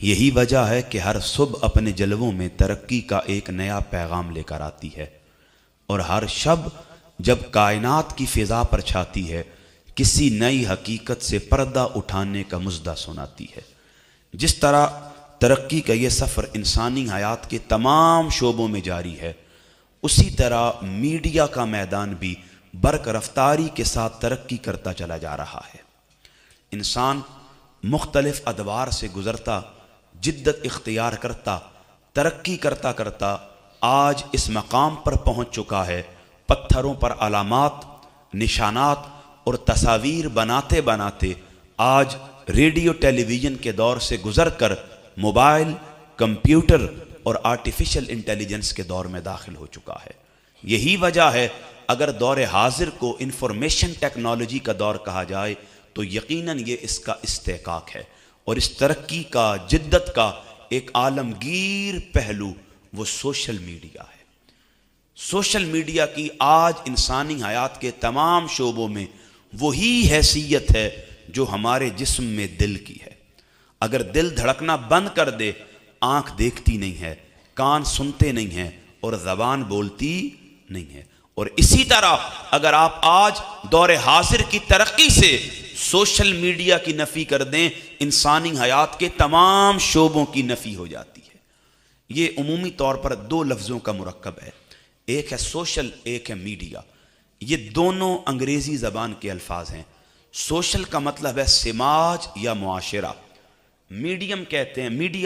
یہی وجہ ہے کہ ہر صبح اپنے جلووں میں ترقی کا ایک نیا پیغام لے کر آتی ہے، اور ہر شب جب کائنات کی فضا پر چھاتی ہے کسی نئی حقیقت سے پردہ اٹھانے کا مژدہ سناتی ہے۔ جس طرح ترقی کا یہ سفر انسانی حیات کے تمام شعبوں میں جاری ہے، اسی طرح میڈیا کا میدان بھی برق رفتاری کے ساتھ ترقی کرتا چلا جا رہا ہے۔ انسان مختلف ادوار سے گزرتا، جدت اختیار کرتا، ترقی کرتا کرتا آج اس مقام پر پہنچ چکا ہے۔ پتھروں پر علامات، نشانات اور تصاویر بناتے بناتے آج ریڈیو ٹیلی ویژن کے دور سے گزر کر موبائل، کمپیوٹر اور آرٹیفیشل انٹیلیجنس کے دور میں داخل ہو چکا ہے۔ یہی وجہ ہے اگر دور حاضر کو انفارمیشن ٹیکنالوجی کا دور کہا جائے تو یقیناً یہ اس کا استحقاق ہے، اور اس ترقی کا، جدت کا ایک عالمگیر پہلو وہ سوشل میڈیا ہے۔ سوشل میڈیا کی آج انسانی حیات کے تمام شعبوں میں وہی حیثیت ہے جو ہمارے جسم میں دل کی ہے۔ اگر دل دھڑکنا بند کر دے، آنکھ دیکھتی نہیں ہے، کان سنتے نہیں ہیں اور زبان بولتی نہیں ہے۔ اور اسی طرح اگر آپ آج دور حاضر کی ترقی سے سوشل میڈیا کی نفی کر دیں، انسانی حیات کے تمام شعبوں کی نفی ہو جاتی ہے۔ یہ عمومی طور پر دو لفظوں کا مرکب ہے، ایک ہے سوشل، ایک ہے میڈیا۔ یہ دونوں انگریزی زبان کے الفاظ ہیں۔ سوشل کا مطلب ہے سماج یا معاشرہ، میڈیا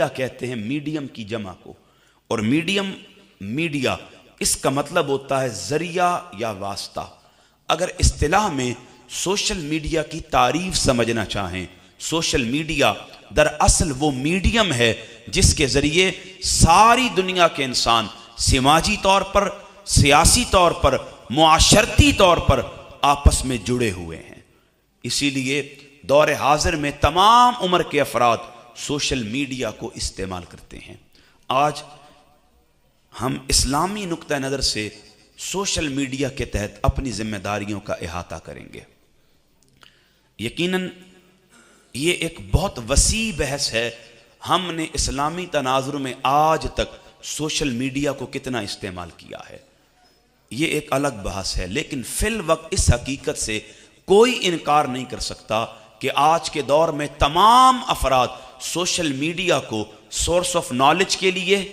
کہتے ہیں میڈیم کی جمع کو، اور میڈیا اس کا مطلب ہوتا ہے ذریعہ یا واسطہ۔ اگر اصطلاح میں سوشل میڈیا کی تعریف سمجھنا چاہیں، سوشل میڈیا دراصل وہ میڈیم ہے جس کے ذریعے ساری دنیا کے انسان سماجی طور پر، سیاسی طور پر، معاشرتی طور پر آپس میں جڑے ہوئے ہیں۔ اسی لیے دور حاضر میں تمام عمر کے افراد سوشل میڈیا کو استعمال کرتے ہیں۔ آج ہم اسلامی نقطہ نظر سے سوشل میڈیا کے تحت اپنی ذمہ داریوں کا احاطہ کریں گے۔ یقیناً یہ ایک بہت وسیع بحث ہے، ہم نے اسلامی تناظر میں آج تک سوشل میڈیا کو کتنا استعمال کیا ہے، یہ ایک الگ بحث ہے۔ لیکن فی الوقت اس حقیقت سے کوئی انکار نہیں کر سکتا کہ آج کے دور میں تمام افراد سوشل میڈیا کو سورس آف نالج کے لیے،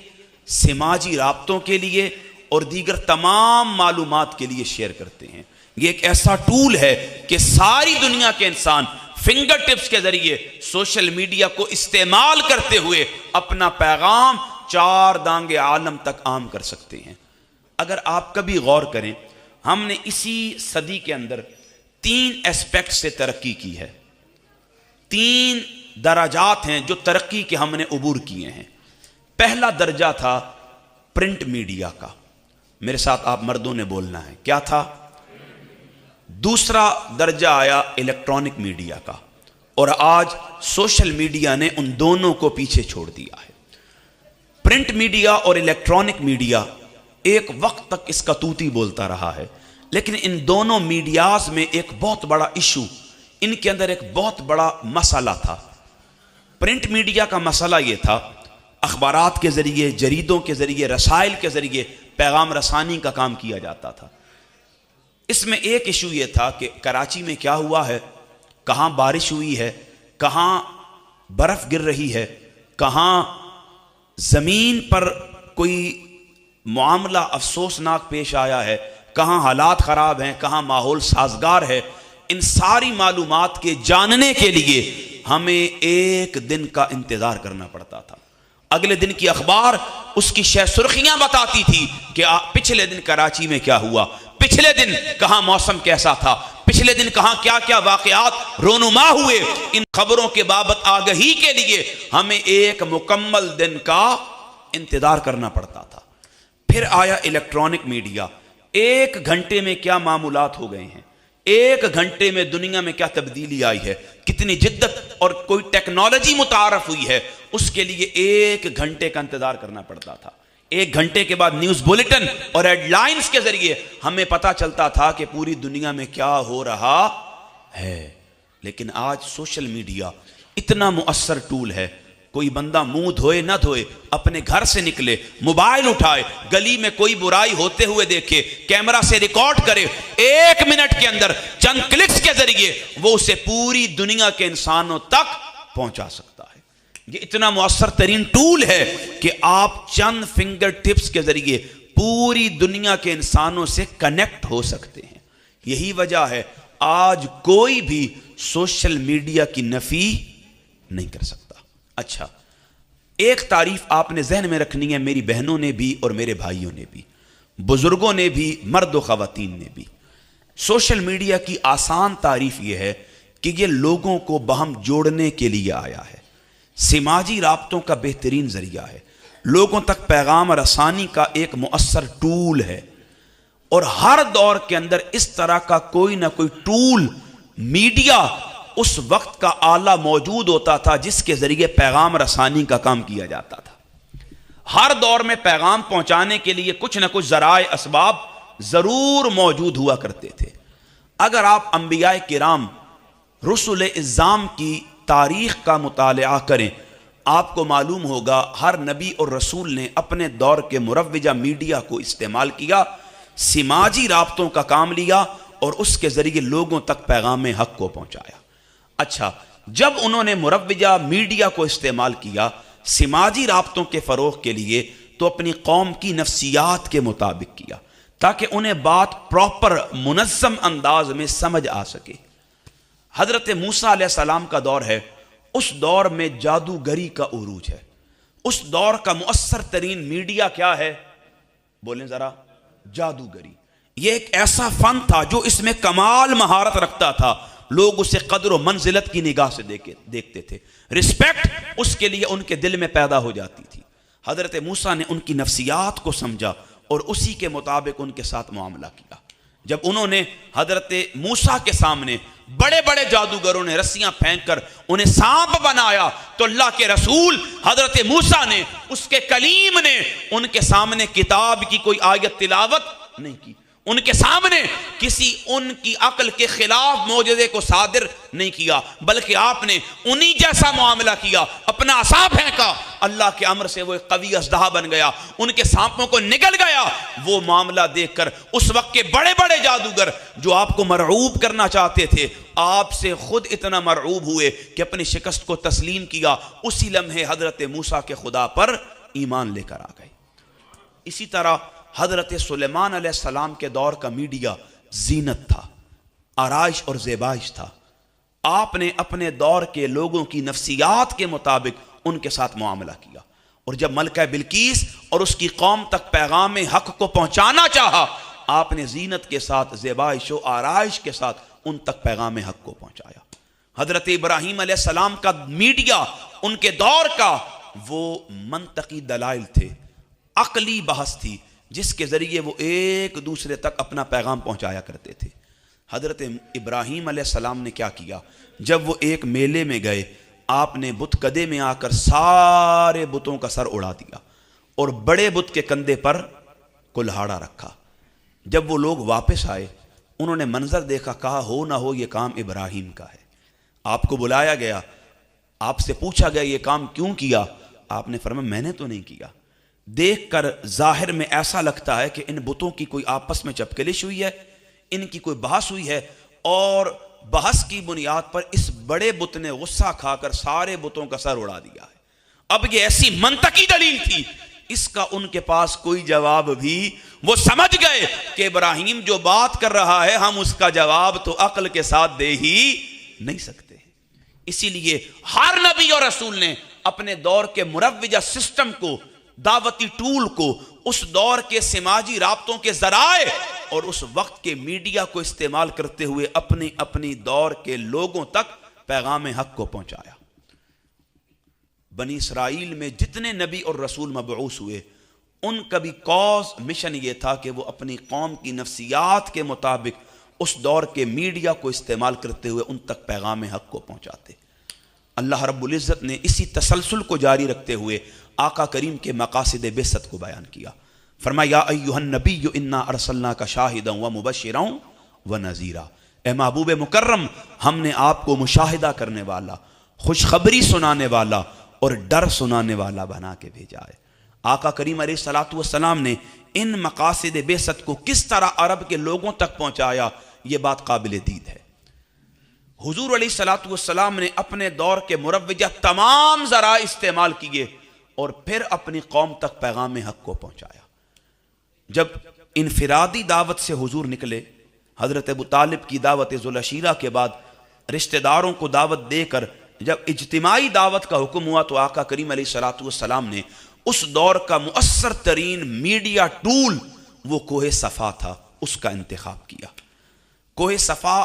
سماجی رابطوں کے لیے اور دیگر تمام معلومات کے لیے شیئر کرتے ہیں۔ یہ ایک ایسا ٹول ہے کہ ساری دنیا کے انسان فنگر ٹپس کے ذریعے سوشل میڈیا کو استعمال کرتے ہوئے اپنا پیغام چار دانگے عالم تک عام کر سکتے ہیں۔ اگر آپ کبھی غور کریں، ہم نے اسی صدی کے اندر 3 اسپیکٹ سے ترقی کی ہے، 3 درجات ہیں جو ترقی کے ہم نے عبور کیے ہیں۔ پہلا درجہ تھا پرنٹ میڈیا کا، میرے ساتھ آپ مردوں نے بولنا ہے، کیا تھا؟ دوسرا درجہ آیا الیکٹرانک میڈیا کا، اور آج سوشل میڈیا نے ان دونوں کو پیچھے چھوڑ دیا ہے۔ پرنٹ میڈیا اور الیکٹرانک میڈیا ایک وقت تک اس کا توتی بولتا رہا ہے، لیکن ان دونوں میڈیاز میں ایک بہت بڑا ایشو، ان کے اندر ایک بہت بڑا مسئلہ تھا۔ پرنٹ میڈیا کا مسئلہ یہ تھا، اخبارات کے ذریعے، جریدوں کے ذریعے، رسائل کے ذریعے پیغام رسانی کا کام کیا جاتا تھا۔ اس میں ایک ایشو یہ تھا کہ کراچی میں کیا ہوا ہے، کہاں بارش ہوئی ہے، کہاں برف گر رہی ہے، کہاں زمین پر کوئی معاملہ افسوسناک پیش آیا ہے، کہاں حالات خراب ہیں، کہاں ماحول سازگار ہے۔ ان ساری معلومات کے جاننے کے لیے ہمیں ایک دن کا انتظار کرنا پڑتا تھا۔ اگلے دن کی اخبار اس کی شہ سرخیاں بتاتی تھی کہ پچھلے دن کراچی میں کیا ہوا، پچھلے دن کہاں موسم کیسا تھا، پچھلے دن کہاں کیا کیا واقعات رونما ہوئے۔ ان خبروں کے بابت آگہی کے لیے ہمیں ایک مکمل دن کا انتظار کرنا پڑتا تھا۔ پھر آیا الیکٹرانک میڈیا، 1 گھنٹے میں کیا معمولات ہو گئے ہیں، 1 گھنٹے میں دنیا میں کیا تبدیلی آئی ہے، کتنی جدت اور کوئی ٹیکنالوجی متعارف ہوئی ہے، اس کے لیے 1 گھنٹے کا انتظار کرنا پڑتا تھا۔ 1 گھنٹے کے بعد نیوز بلیٹن اور ہیڈ لائنز کے ذریعے ہمیں پتا چلتا تھا کہ پوری دنیا میں کیا ہو رہا ہے۔ لیکن آج سوشل میڈیا اتنا مؤثر ٹول ہے، کوئی بندہ منہ دھوئے نہ دھوئے اپنے گھر سے نکلے، موبائل اٹھائے، گلی میں کوئی برائی ہوتے ہوئے دیکھے، کیمرہ سے ریکارڈ کرے، 1 منٹ کے اندر چند کلکس کے ذریعے وہ اسے پوری دنیا کے انسانوں تک پہنچا سکتا ہے۔ یہ اتنا مؤثر ترین ٹول ہے کہ آپ چند فنگر ٹپس کے ذریعے پوری دنیا کے انسانوں سے کنیکٹ ہو سکتے ہیں۔ یہی وجہ ہے آج کوئی بھی سوشل میڈیا کی نفی نہیں کر سکتا۔ اچھا، ایک تعریف آپ نے ذہن میں رکھنی ہے، میری بہنوں نے بھی اور میرے بھائیوں نے بھی، بزرگوں نے بھی، مرد و خواتین نے بھی۔ سوشل میڈیا کی آسان تعریف یہ ہے کہ یہ لوگوں کو باہم جوڑنے کے لیے آیا ہے، سماجی رابطوں کا بہترین ذریعہ ہے، لوگوں تک پیغام رسانی کا ایک مؤثر ٹول ہے، اور ہر دور کے اندر اس طرح کا کوئی نہ کوئی ٹول، میڈیا اس وقت کا آلہ موجود ہوتا تھا جس کے ذریعے پیغام رسانی کا کام کیا جاتا تھا۔ ہر دور میں پیغام پہنچانے کے لیے کچھ نہ کچھ ذرائع اسباب ضرور موجود ہوا کرتے تھے۔ اگر آپ انبیاء کرام، رسل اعظام کی تاریخ کا مطالعہ کریں، آپ کو معلوم ہوگا ہر نبی اور رسول نے اپنے دور کے مروجہ میڈیا کو استعمال کیا، سماجی رابطوں کا کام لیا اور اس کے ذریعے لوگوں تک پیغام حق کو پہنچایا۔ اچھا، جب انہوں نے مروجہ میڈیا کو استعمال کیا سماجی رابطوں کے فروغ کے لیے، تو اپنی قوم کی نفسیات کے مطابق کیا تاکہ انہیں بات پراپر منظم انداز میں سمجھ آ سکے۔ حضرت موسیٰ علیہ السلام کا دور ہے، اس دور میں جادوگری کا عروج ہے۔ اس دور کا مؤثر ترین میڈیا کیا ہے؟ بولیں ذرا، جادوگری۔ یہ ایک ایسا فن تھا جو اس میں کمال مہارت رکھتا تھا، لوگ اسے قدر و منزلت کی نگاہ سے دیکھتے تھے، رسپیکٹ اس کے لیے ان کے دل میں پیدا ہو جاتی تھی۔ حضرت موسیٰ نے ان کی نفسیات کو سمجھا اور اسی کے مطابق ان کے ساتھ معاملہ کیا۔ جب انہوں نے حضرت موسیٰ کے سامنے بڑے بڑے جادوگروں نے رسیاں پھینک کر انہیں سانپ بنایا، تو اللہ کے رسول حضرت موسیٰ نے، اس کے کلیم نے، ان کے سامنے کتاب کی کوئی آیت تلاوت نہیں کی، ان کے سامنے کسی ان کی عقل کے خلاف معجزے کو صادر نہیں کیا، بلکہ آپ نے انہی جیسا معاملہ کیا، اپنا عصا پھینکا، اللہ کے امر سے وہ ایک قوی اژدہا بن گیا، ان کے سانپوں کو نگل گیا۔ وہ معاملہ دیکھ کر اس وقت کے بڑے بڑے جادوگر جو آپ کو مرعوب کرنا چاہتے تھے، آپ سے خود اتنا مرعوب ہوئے کہ اپنی شکست کو تسلیم کیا، اسی لمحے حضرت موسیٰ کے خدا پر ایمان لے کر آ گئے۔ اسی طرح حضرت سلیمان علیہ السلام کے دور کا میڈیا زینت تھا، آرائش اور زیبائش تھا۔ آپ نے اپنے دور کے لوگوں کی نفسیات کے مطابق ان کے ساتھ معاملہ کیا، اور جب ملکہ بلقیس اور اس کی قوم تک پیغام حق کو پہنچانا چاہا، آپ نے زینت کے ساتھ، زیبائش و آرائش کے ساتھ ان تک پیغام حق کو پہنچایا۔ حضرت ابراہیم علیہ السلام کا میڈیا ان کے دور کا وہ منطقی دلائل تھے، عقلی بحث تھی، جس کے ذریعے وہ ایک دوسرے تک اپنا پیغام پہنچایا کرتے تھے۔ حضرت ابراہیم علیہ السلام نے کیا کیا؟ جب وہ ایک میلے میں گئے، آپ نے بت کدے میں آ کر سارے بتوں کا سر اڑا دیا اور بڑے بت کے کندھے پر کلہاڑا رکھا۔ جب وہ لوگ واپس آئے، انہوں نے منظر دیکھا، کہا ہو نہ ہو یہ کام ابراہیم کا ہے۔ آپ کو بلایا گیا، آپ سے پوچھا گیا یہ کام کیوں کیا؟ آپ نے فرمایا میں نے تو نہیں کیا۔ دیکھ کر ظاہر میں ایسا لگتا ہے کہ ان بتوں کی کوئی آپس میں چپکلش ہوئی ہے، ان کی کوئی بحث ہوئی ہے، اور بحث کی بنیاد پر اس بڑے بت نے غصہ کھا کر سارے بتوں کا سر اڑا دیا ہے۔ اب یہ ایسی منطقی دلیل تھی، اس کا ان کے پاس کوئی جواب بھی، وہ سمجھ گئے کہ ابراہیم جو بات کر رہا ہے ہم اس کا جواب تو عقل کے ساتھ دے ہی نہیں سکتے۔ اسی لیے ہر نبی اور رسول نے اپنے دور کے مروجہ سسٹم کو، دعوتی ٹول کو، اس دور کے سماجی رابطوں کے ذرائع اور اس وقت کے میڈیا کو استعمال کرتے ہوئے اپنی دور کے لوگوں تک پیغام حق کو پہنچایا۔ بنی اسرائیل میں جتنے نبی اور رسول مبعوث ہوئے، ان کا بھی کاز، مشن یہ تھا کہ وہ اپنی قوم کی نفسیات کے مطابق اس دور کے میڈیا کو استعمال کرتے ہوئے ان تک پیغام حق کو پہنچاتے۔ اللہ رب العزت نے اسی تسلسل کو جاری رکھتے ہوئے آقا کریم کے مقاصد بعثت کو بیان کیا۔ فرمایا یا ایھا النبی انا ارسلناک شاہدا ومبشرا ونذیرا، اے محبوب مکرم، ہم نے آپ کو مشاہدہ کرنے والا، خوشخبری سنانے والا اور ڈر سنانے والا بنا کے بھیجا ہے۔ آقا کریم علیہ الصلوۃ والسلام نے ان مقاصد بعثت کو کس طرح عرب کے لوگوں تک پہنچایا، یہ بات قابل دید ہے۔ حضور علیہ الصلوۃ والسلام نے اپنے دور کے مروجہ تمام ذرائع استعمال کیے اور پھر اپنی قوم تک پیغام حق کو پہنچایا۔ جب انفرادی دعوت سے حضور نکلے، حضرت ابو طالب کی دعوت ذوالعشیرہ کے بعد رشتہ داروں کو دعوت دے کر جب اجتماعی دعوت کا حکم ہوا تو آقا کریم علیہ الصلوۃ والسلام نے اس دور کا مؤثر ترین میڈیا ٹول وہ کوہ صفا تھا، اس کا انتخاب کیا۔ کوہ صفا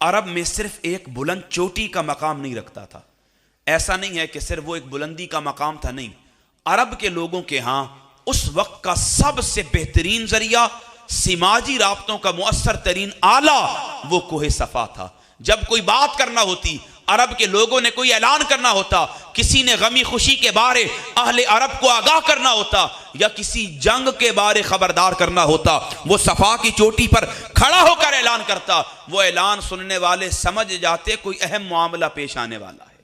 عرب میں صرف ایک بلند چوٹی کا مقام نہیں رکھتا تھا، ایسا نہیں ہے کہ صرف وہ ایک بلندی کا مقام تھا، نہیں، عرب کے لوگوں کے ہاں اس وقت کا سب سے بہترین ذریعہ، سماجی رابطوں کا مؤثر ترین آلہ وہ کوہ صفا تھا۔ جب کوئی بات کرنا ہوتی، عرب کے لوگوں نے کوئی اعلان کرنا ہوتا، کسی نے غمی خوشی کے بارے اہل عرب کو آگاہ کرنا ہوتا یا کسی جنگ کے بارے خبردار کرنا ہوتا، وہ صفا کی چوٹی پر کھڑا ہو کر اعلان کرتا۔ وہ اعلان سننے والے سمجھ جاتے کوئی اہم معاملہ پیش آنے والا ہے۔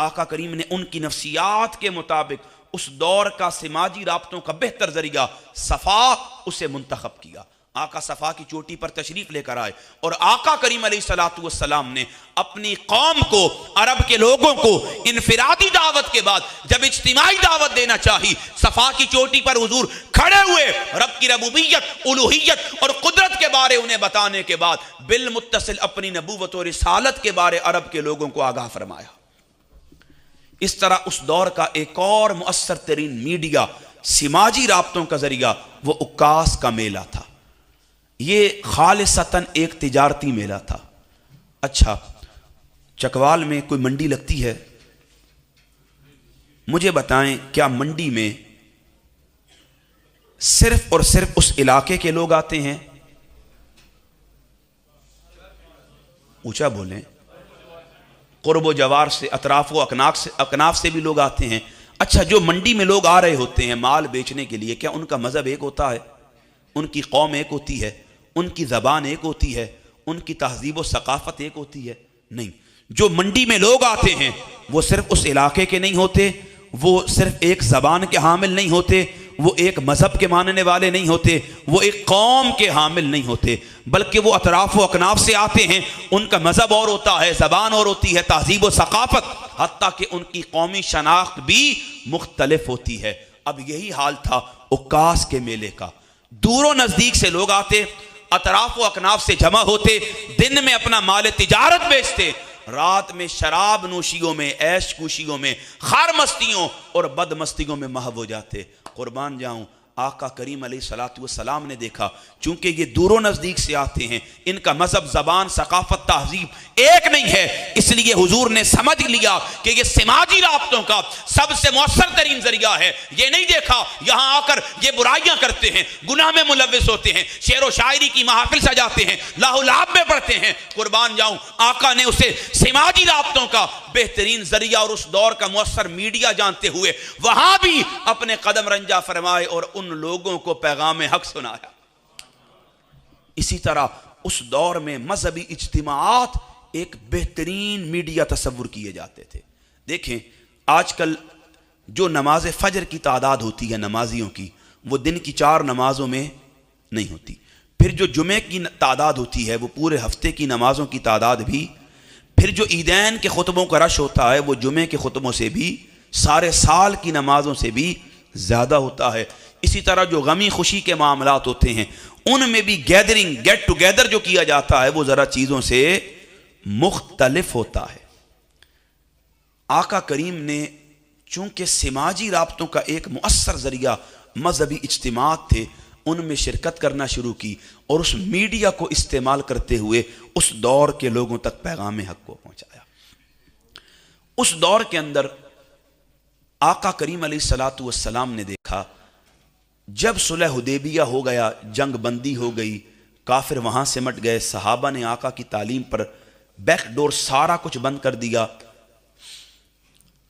آقا کریم نے ان کی نفسیات کے مطابق اس دور کا سماجی رابطوں کا بہتر ذریعہ صفا اسے منتخب کیا۔ آقا صفا کی چوٹی پر تشریف لے کر آئے اور آقا کریم علیہ الصلوۃ والسلام نے اپنی قوم کو، عرب کے لوگوں کو انفرادی دعوت کے بعد جب اجتماعی دعوت دینا چاہی، صفا کی چوٹی پر حضور کھڑے ہوئے رب کی ربوبیت، الوہیت اور قدرت کے بارے انہیں بتانے کے بعد بالمتصل اپنی نبوت اور رسالت کے بارے عرب کے لوگوں کو آگاہ فرمایا۔ اس طرح اس دور کا ایک اور مؤثر ترین میڈیا، سماجی رابطوں کا ذریعہ وہ عکاس کا میلہ تھا۔ یہ خالصتاً ایک تجارتی میلہ تھا۔ اچھا، چکوال میں کوئی منڈی لگتی ہے؟ مجھے بتائیں کیا منڈی میں صرف اور صرف اس علاقے کے لوگ آتے ہیں؟ اونچا بولیں۔ قرب و جوار سے، اطراف و اکناف سے بھی لوگ آتے ہیں۔ اچھا، جو منڈی میں لوگ آ رہے ہوتے ہیں مال بیچنے کے لیے، کیا ان کا مذہب ایک ہوتا ہے؟ ان کی قوم ایک ہوتی ہے؟ ان کی زبان ایک ہوتی ہے؟ ان کی تہذیب و ثقافت ایک ہوتی ہے؟ نہیں۔ جو منڈی میں لوگ آتے ہیں وہ صرف اس علاقے کے نہیں ہوتے، وہ صرف ایک زبان کے حامل نہیں ہوتے، وہ ایک مذہب کے ماننے والے نہیں ہوتے، وہ ایک قوم کے حامل نہیں ہوتے، بلکہ وہ اطراف و اکناف سے آتے ہیں۔ ان کا مذہب اور ہوتا ہے، زبان اور ہوتی ہے، تہذیب و ثقافت، حتیٰ کہ ان کی قومی شناخت بھی مختلف ہوتی ہے۔ اب یہی حال تھا عکاس کے میلے کا۔ دور و نزدیک سے لوگ آتے، اطراف و اکناف سے جمع ہوتے، دن میں اپنا مال تجارت بیچتے، رات میں شراب نوشیوں میں، عیش کوشیوں میں، خار مستیوں اور بد مستیوں میں محو ہو جاتے۔ قربان جاؤں، آقا کریم علیہ الصلوۃ والسلام نے دیکھا چونکہ یہ دور و نزدیک سے آتے ہیں، ان کا مذہب، زبان، ثقافت، تہذیب ایک نہیں ہے، اس لیے حضور نے سمجھ لیا کہ یہ سماجی رابطوں کا سب سے مؤثر ترین ذریعہ ہے۔ یہ نہیں دیکھا یہاں آ کر یہ برائیاں کرتے ہیں، گناہ میں ملوث ہوتے ہیں، شعر و شاعری کی محافل سجاتے ہیں، لاہ و لعب میں پڑھتے ہیں۔ قربان جاؤں، آقا نے اسے سماجی رابطوں کا بہترین ذریعہ اور اس دور کا مؤثر میڈیا جانتے ہوئے وہاں بھی اپنے قدم رنجا فرمائے اور ان لوگوں کو پیغام حق سنایا۔ اسی طرح اس دور میں مذہبی اجتماعات ایک بہترین میڈیا تصور کیے جاتے تھے۔ دیکھیں، آج کل جو نماز فجر کی تعداد ہوتی ہے نمازیوں کی، وہ دن کی 4 نمازوں میں نہیں ہوتی۔ پھر جو جمعے کی تعداد ہوتی ہے وہ پورے ہفتے کی نمازوں کی تعداد بھی، پھر جو عیدین کے خطبوں کا رش ہوتا ہے وہ جمعے کے خطبوں سے بھی، سارے سال کی نمازوں سے بھی زیادہ ہوتا ہے۔ اسی طرح جو غمی خوشی کے معاملات ہوتے ہیں ان میں بھی گیدرنگ، گیٹ ٹوگیدر جو کیا جاتا ہے وہ ذرا چیزوں سے مختلف ہوتا ہے۔ آقا کریم نے چونکہ سماجی رابطوں کا ایک مؤثر ذریعہ مذہبی اجتماعات تھے، ان میں شرکت کرنا شروع کی اور اس میڈیا کو استعمال کرتے ہوئے اس دور کے لوگوں تک پیغام حق کو پہنچایا۔ اس دور کے اندر آقا کریم علیہ الصلوۃ والسلام نے دیکھا جب صلح حدیبیہ ہو گیا، جنگ بندی ہو گئی، کافر وہاں سمٹ گئے، صحابہ نے آقا کی تعلیم پر بیک ڈور سارا کچھ بند کر دیا۔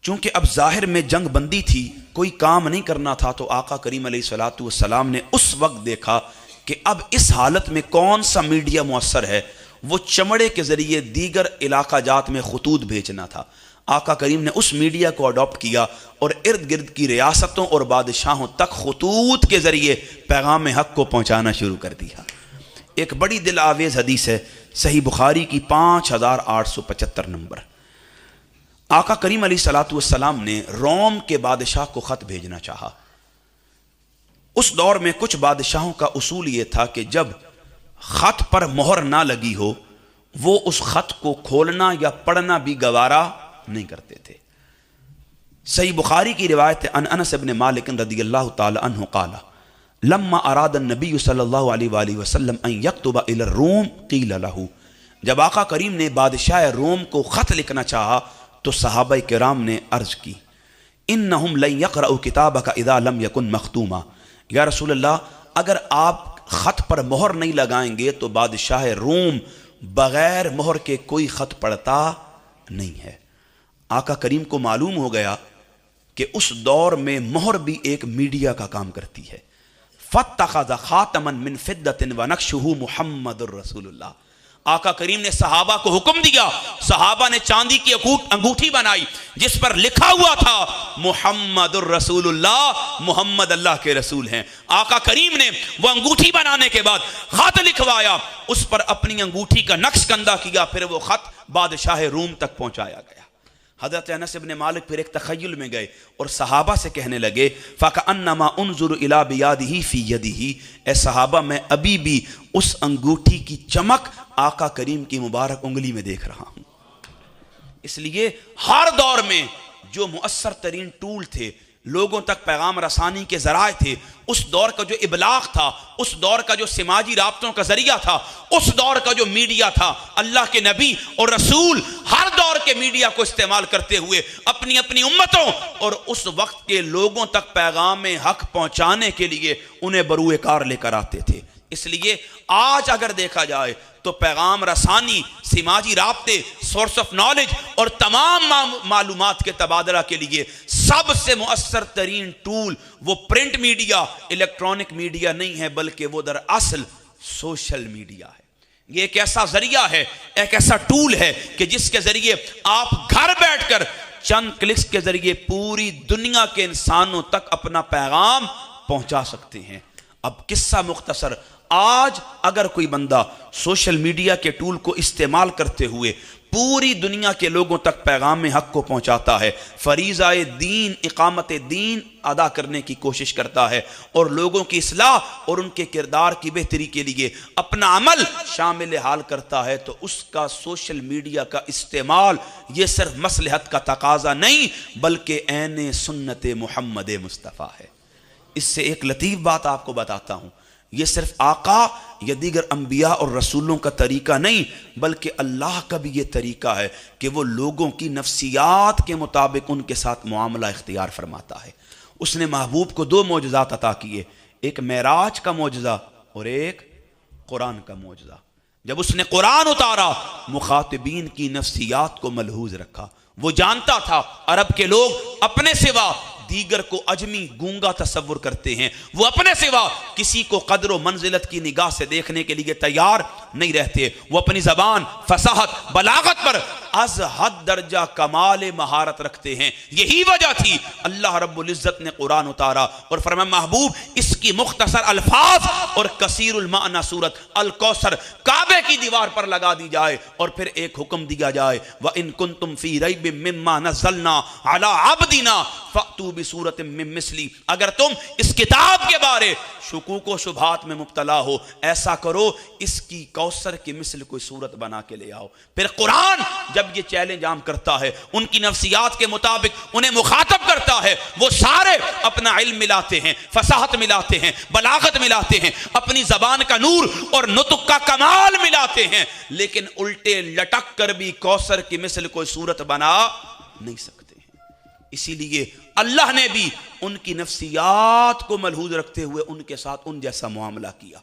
چونکہ اب ظاہر میں جنگ بندی تھی، کوئی کام نہیں کرنا تھا، تو آقا کریم علیہ الصلوۃ والسلام نے اس وقت دیکھا کہ اب اس حالت میں کون سا میڈیا مؤثر ہے۔ وہ چمڑے کے ذریعے دیگر علاقہ جات میں خطوط بھیجنا تھا۔ آقا کریم نے اس میڈیا کو اڈاپٹ کیا اور ارد گرد کی ریاستوں اور بادشاہوں تک خطوط کے ذریعے پیغام حق کو پہنچانا شروع کر دیا۔ ایک بڑی دل آویز حدیث ہے، صحیح بخاری کی 5875 نمبر۔ آقا کریم علیہ السلام نے روم کے بادشاہ کو خط بھیجنا چاہا۔ اس دور میں کچھ بادشاہوں کا اصول یہ تھا کہ جب خط پر مہر نہ لگی ہو وہ اس خط کو کھولنا یا پڑھنا بھی گوارا نہیں کرتے تھے۔ صحیح بخاری کی روایت عن انس بن مالک رضی اللہ تعالی عنہ قال لما اراد النبی صلی اللہ علیہ وآلہ وسلم ان یکتب الی الروم قیل له، جب آقا کریم نے بادشاہ روم کو خط لکھنا چاہا تو صحابہ کرام نے عرض کی انہم لن یقرؤوا کتابک اذا لم یکن مختوما، یا رسول اللہ اگر آپ خط پر مہر نہیں لگائیں گے تو بادشاہ روم بغیر مہر کے کوئی خط پڑھتا نہیں ہے۔ آقا کریم کو معلوم ہو گیا کہ اس دور میں مہر بھی ایک میڈیا کا کام کرتی ہے۔ فاتخذ خاتما من فضة ونقشہ محمد الرسول اللہ، آقا کریم نے صحابہ کو حکم دیا، صحابہ نے چاندی کی انگوٹھی بنائی جس پر لکھا ہوا تھا محمد الرسول اللہ، محمد اللہ کے رسول ہیں۔ آقا کریم نے وہ انگوٹھی بنانے کے بعد خط لکھوایا، اس پر اپنی انگوٹھی کا نقش کندہ کیا، پھر وہ خط بادشاہ روم تک پہنچایا گیا۔ حضرت انس بن مالک پھر ایک تخیل میں گئے اور صحابہ سے کہنے لگے فَكَأَنَّمَا أُنظُرُ إِلَى بِيَادِهِ فِي يَدِهِ، اے صحابہ میں ابھی بھی اس انگوٹھی کی چمک آقا کریم کی مبارک انگلی میں دیکھ رہا ہوں۔ اس لیے ہر دور میں جو مؤثر ترین ٹول تھے، لوگوں تک پیغام رسانی کے ذرائع تھے، اس دور کا جو ابلاغ تھا، اس دور کا جو سماجی رابطوں کا ذریعہ تھا، اس دور کا جو میڈیا تھا، اللہ کے نبی اور رسول ہر دور کے میڈیا کو استعمال کرتے ہوئے اپنی اپنی امتوں اور اس وقت کے لوگوں تک پیغام حق پہنچانے کے لیے انہیں بروئے کار لے کر آتے تھے۔ اس لیے آج اگر دیکھا جائے تو پیغام رسانی، سماجی رابطے، سورس آف نالج اور تمام معلومات کے تبادلہ کے لیے سب سے مؤثر ترین ٹول وہ پرنٹ میڈیا، الیکٹرانک میڈیا نہیں ہے، بلکہ وہ دراصل سوشل میڈیا ہے۔ یہ ایک ایسا ذریعہ ہے، ایک ایسا ٹول ہے کہ جس کے ذریعے آپ گھر بیٹھ کر چند کلکس کے ذریعے پوری دنیا کے انسانوں تک اپنا پیغام پہنچا سکتے ہیں۔ اب قصہ مختصر، آج اگر کوئی بندہ سوشل میڈیا کے ٹول کو استعمال کرتے ہوئے پوری دنیا کے لوگوں تک پیغام حق کو پہنچاتا ہے، فریضہ دین، اقامت دین ادا کرنے کی کوشش کرتا ہے اور لوگوں کی اصلاح اور ان کے کردار کی بہتری کے لیے اپنا عمل شامل حال کرتا ہے، تو اس کا سوشل میڈیا کا استعمال یہ صرف مصلحت کا تقاضا نہیں بلکہ عین سنت محمد مصطفیٰ ہے۔ اس سے ایک لطیف بات آپ کو بتاتا ہوں، یہ صرف آقا یا دیگر انبیاء اور رسولوں کا طریقہ نہیں بلکہ اللہ کا بھی یہ طریقہ ہے کہ وہ لوگوں کی نفسیات کے مطابق ان کے ساتھ معاملہ اختیار فرماتا ہے۔ اس نے محبوب کو 2 معجزات عطا کیے، ایک معراج کا معجزہ اور ایک قرآن کا معجزہ۔ جب اس نے قرآن اتارا مخاطبین کی نفسیات کو ملحوظ رکھا۔ وہ جانتا تھا عرب کے لوگ اپنے سوا دیگر کو عجمی گونگا تصور کرتے ہیں، وہ اپنے سوا کسی کو قدر و منزلت کی نگاہ سے دیکھنے کے لیے تیار نہیں رہتے، وہ اپنی زبان، فصاحت، بلاغت پر از حد درجہ کمال مہارت رکھتے ہیں۔ یہی وجہ تھی اللہ رب العزت نے قرآن اتارا اور فرمایا محبوب اس کی مختصر الفاظ اور کثیر المعنی سورت الکوثر کعبے کی دیوار پر لگا دی جائے اور پھر ایک حکم دیا جائے وَإِن كُنتُمْ فِي رَيْبٍ مِّمَّا نَزَّلْنَا عَلَىٰ عَبْدِنَا فَأْتُوا بِسُورَةٍ مِّن مِّثْلِهِ، اگر تم اس کتاب کے بارے شکوک و شبہات میں مبتلا ہو ایسا کرو اس کی کوثر کی مثل کوئی صورت بنا کے لے آؤ۔ پھر قرآن جب یہ چیلنج عام کرتا ہے، ان کی نفسیات کے مطابق انہیں مخاطب کرتا ہے، وہ سارے اپنا علم ملاتے ہیں، فصاحت ملاتے ہیں، بلاغت ملاتے ہیں، اپنی زبان کا نور اور نطق کا کمال ملاتے ہیں، لیکن الٹے لٹک کر بھی کوثر کی مثل کوئی صورت بنا نہیں سکتے ہیں۔ اسی لیے اللہ نے بھی ان کی نفسیات کو ملحوظ رکھتے ہوئے ان کے ساتھ ان جیسا معاملہ کیا۔